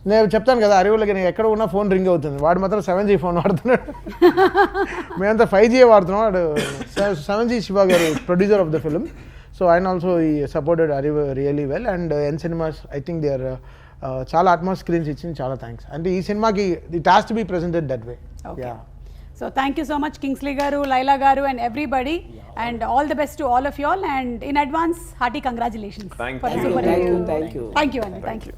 నేను చెప్తాను కదా అరివులకి నేను ఎక్కడ ఉన్నా ఫోన్ రింగ్ అవుతుంది, వాడు మాత్రం 7G ఫోన్ వాడుతున్నాడు. మేమంతా 5G వాడుతున్నాం. వాడు 7G శివ గారు producer of the film. So ఆయన ఆల్సో ఈ supported Arivu really well and N cinemas I think they are చాలా అట్మాస్ స్క్రీన్స్ ఇచ్చింది, చాలా థ్యాంక్స్. అంటే ఈ సినిమాకి it has to be presented that way. Okay. So thank you so much Kingsley garu, Laila garu and everybody, and all the best to all of you all, and in advance hearty congratulations. Thank for the you. super hit. Thank you. Thank you Anil, thank you.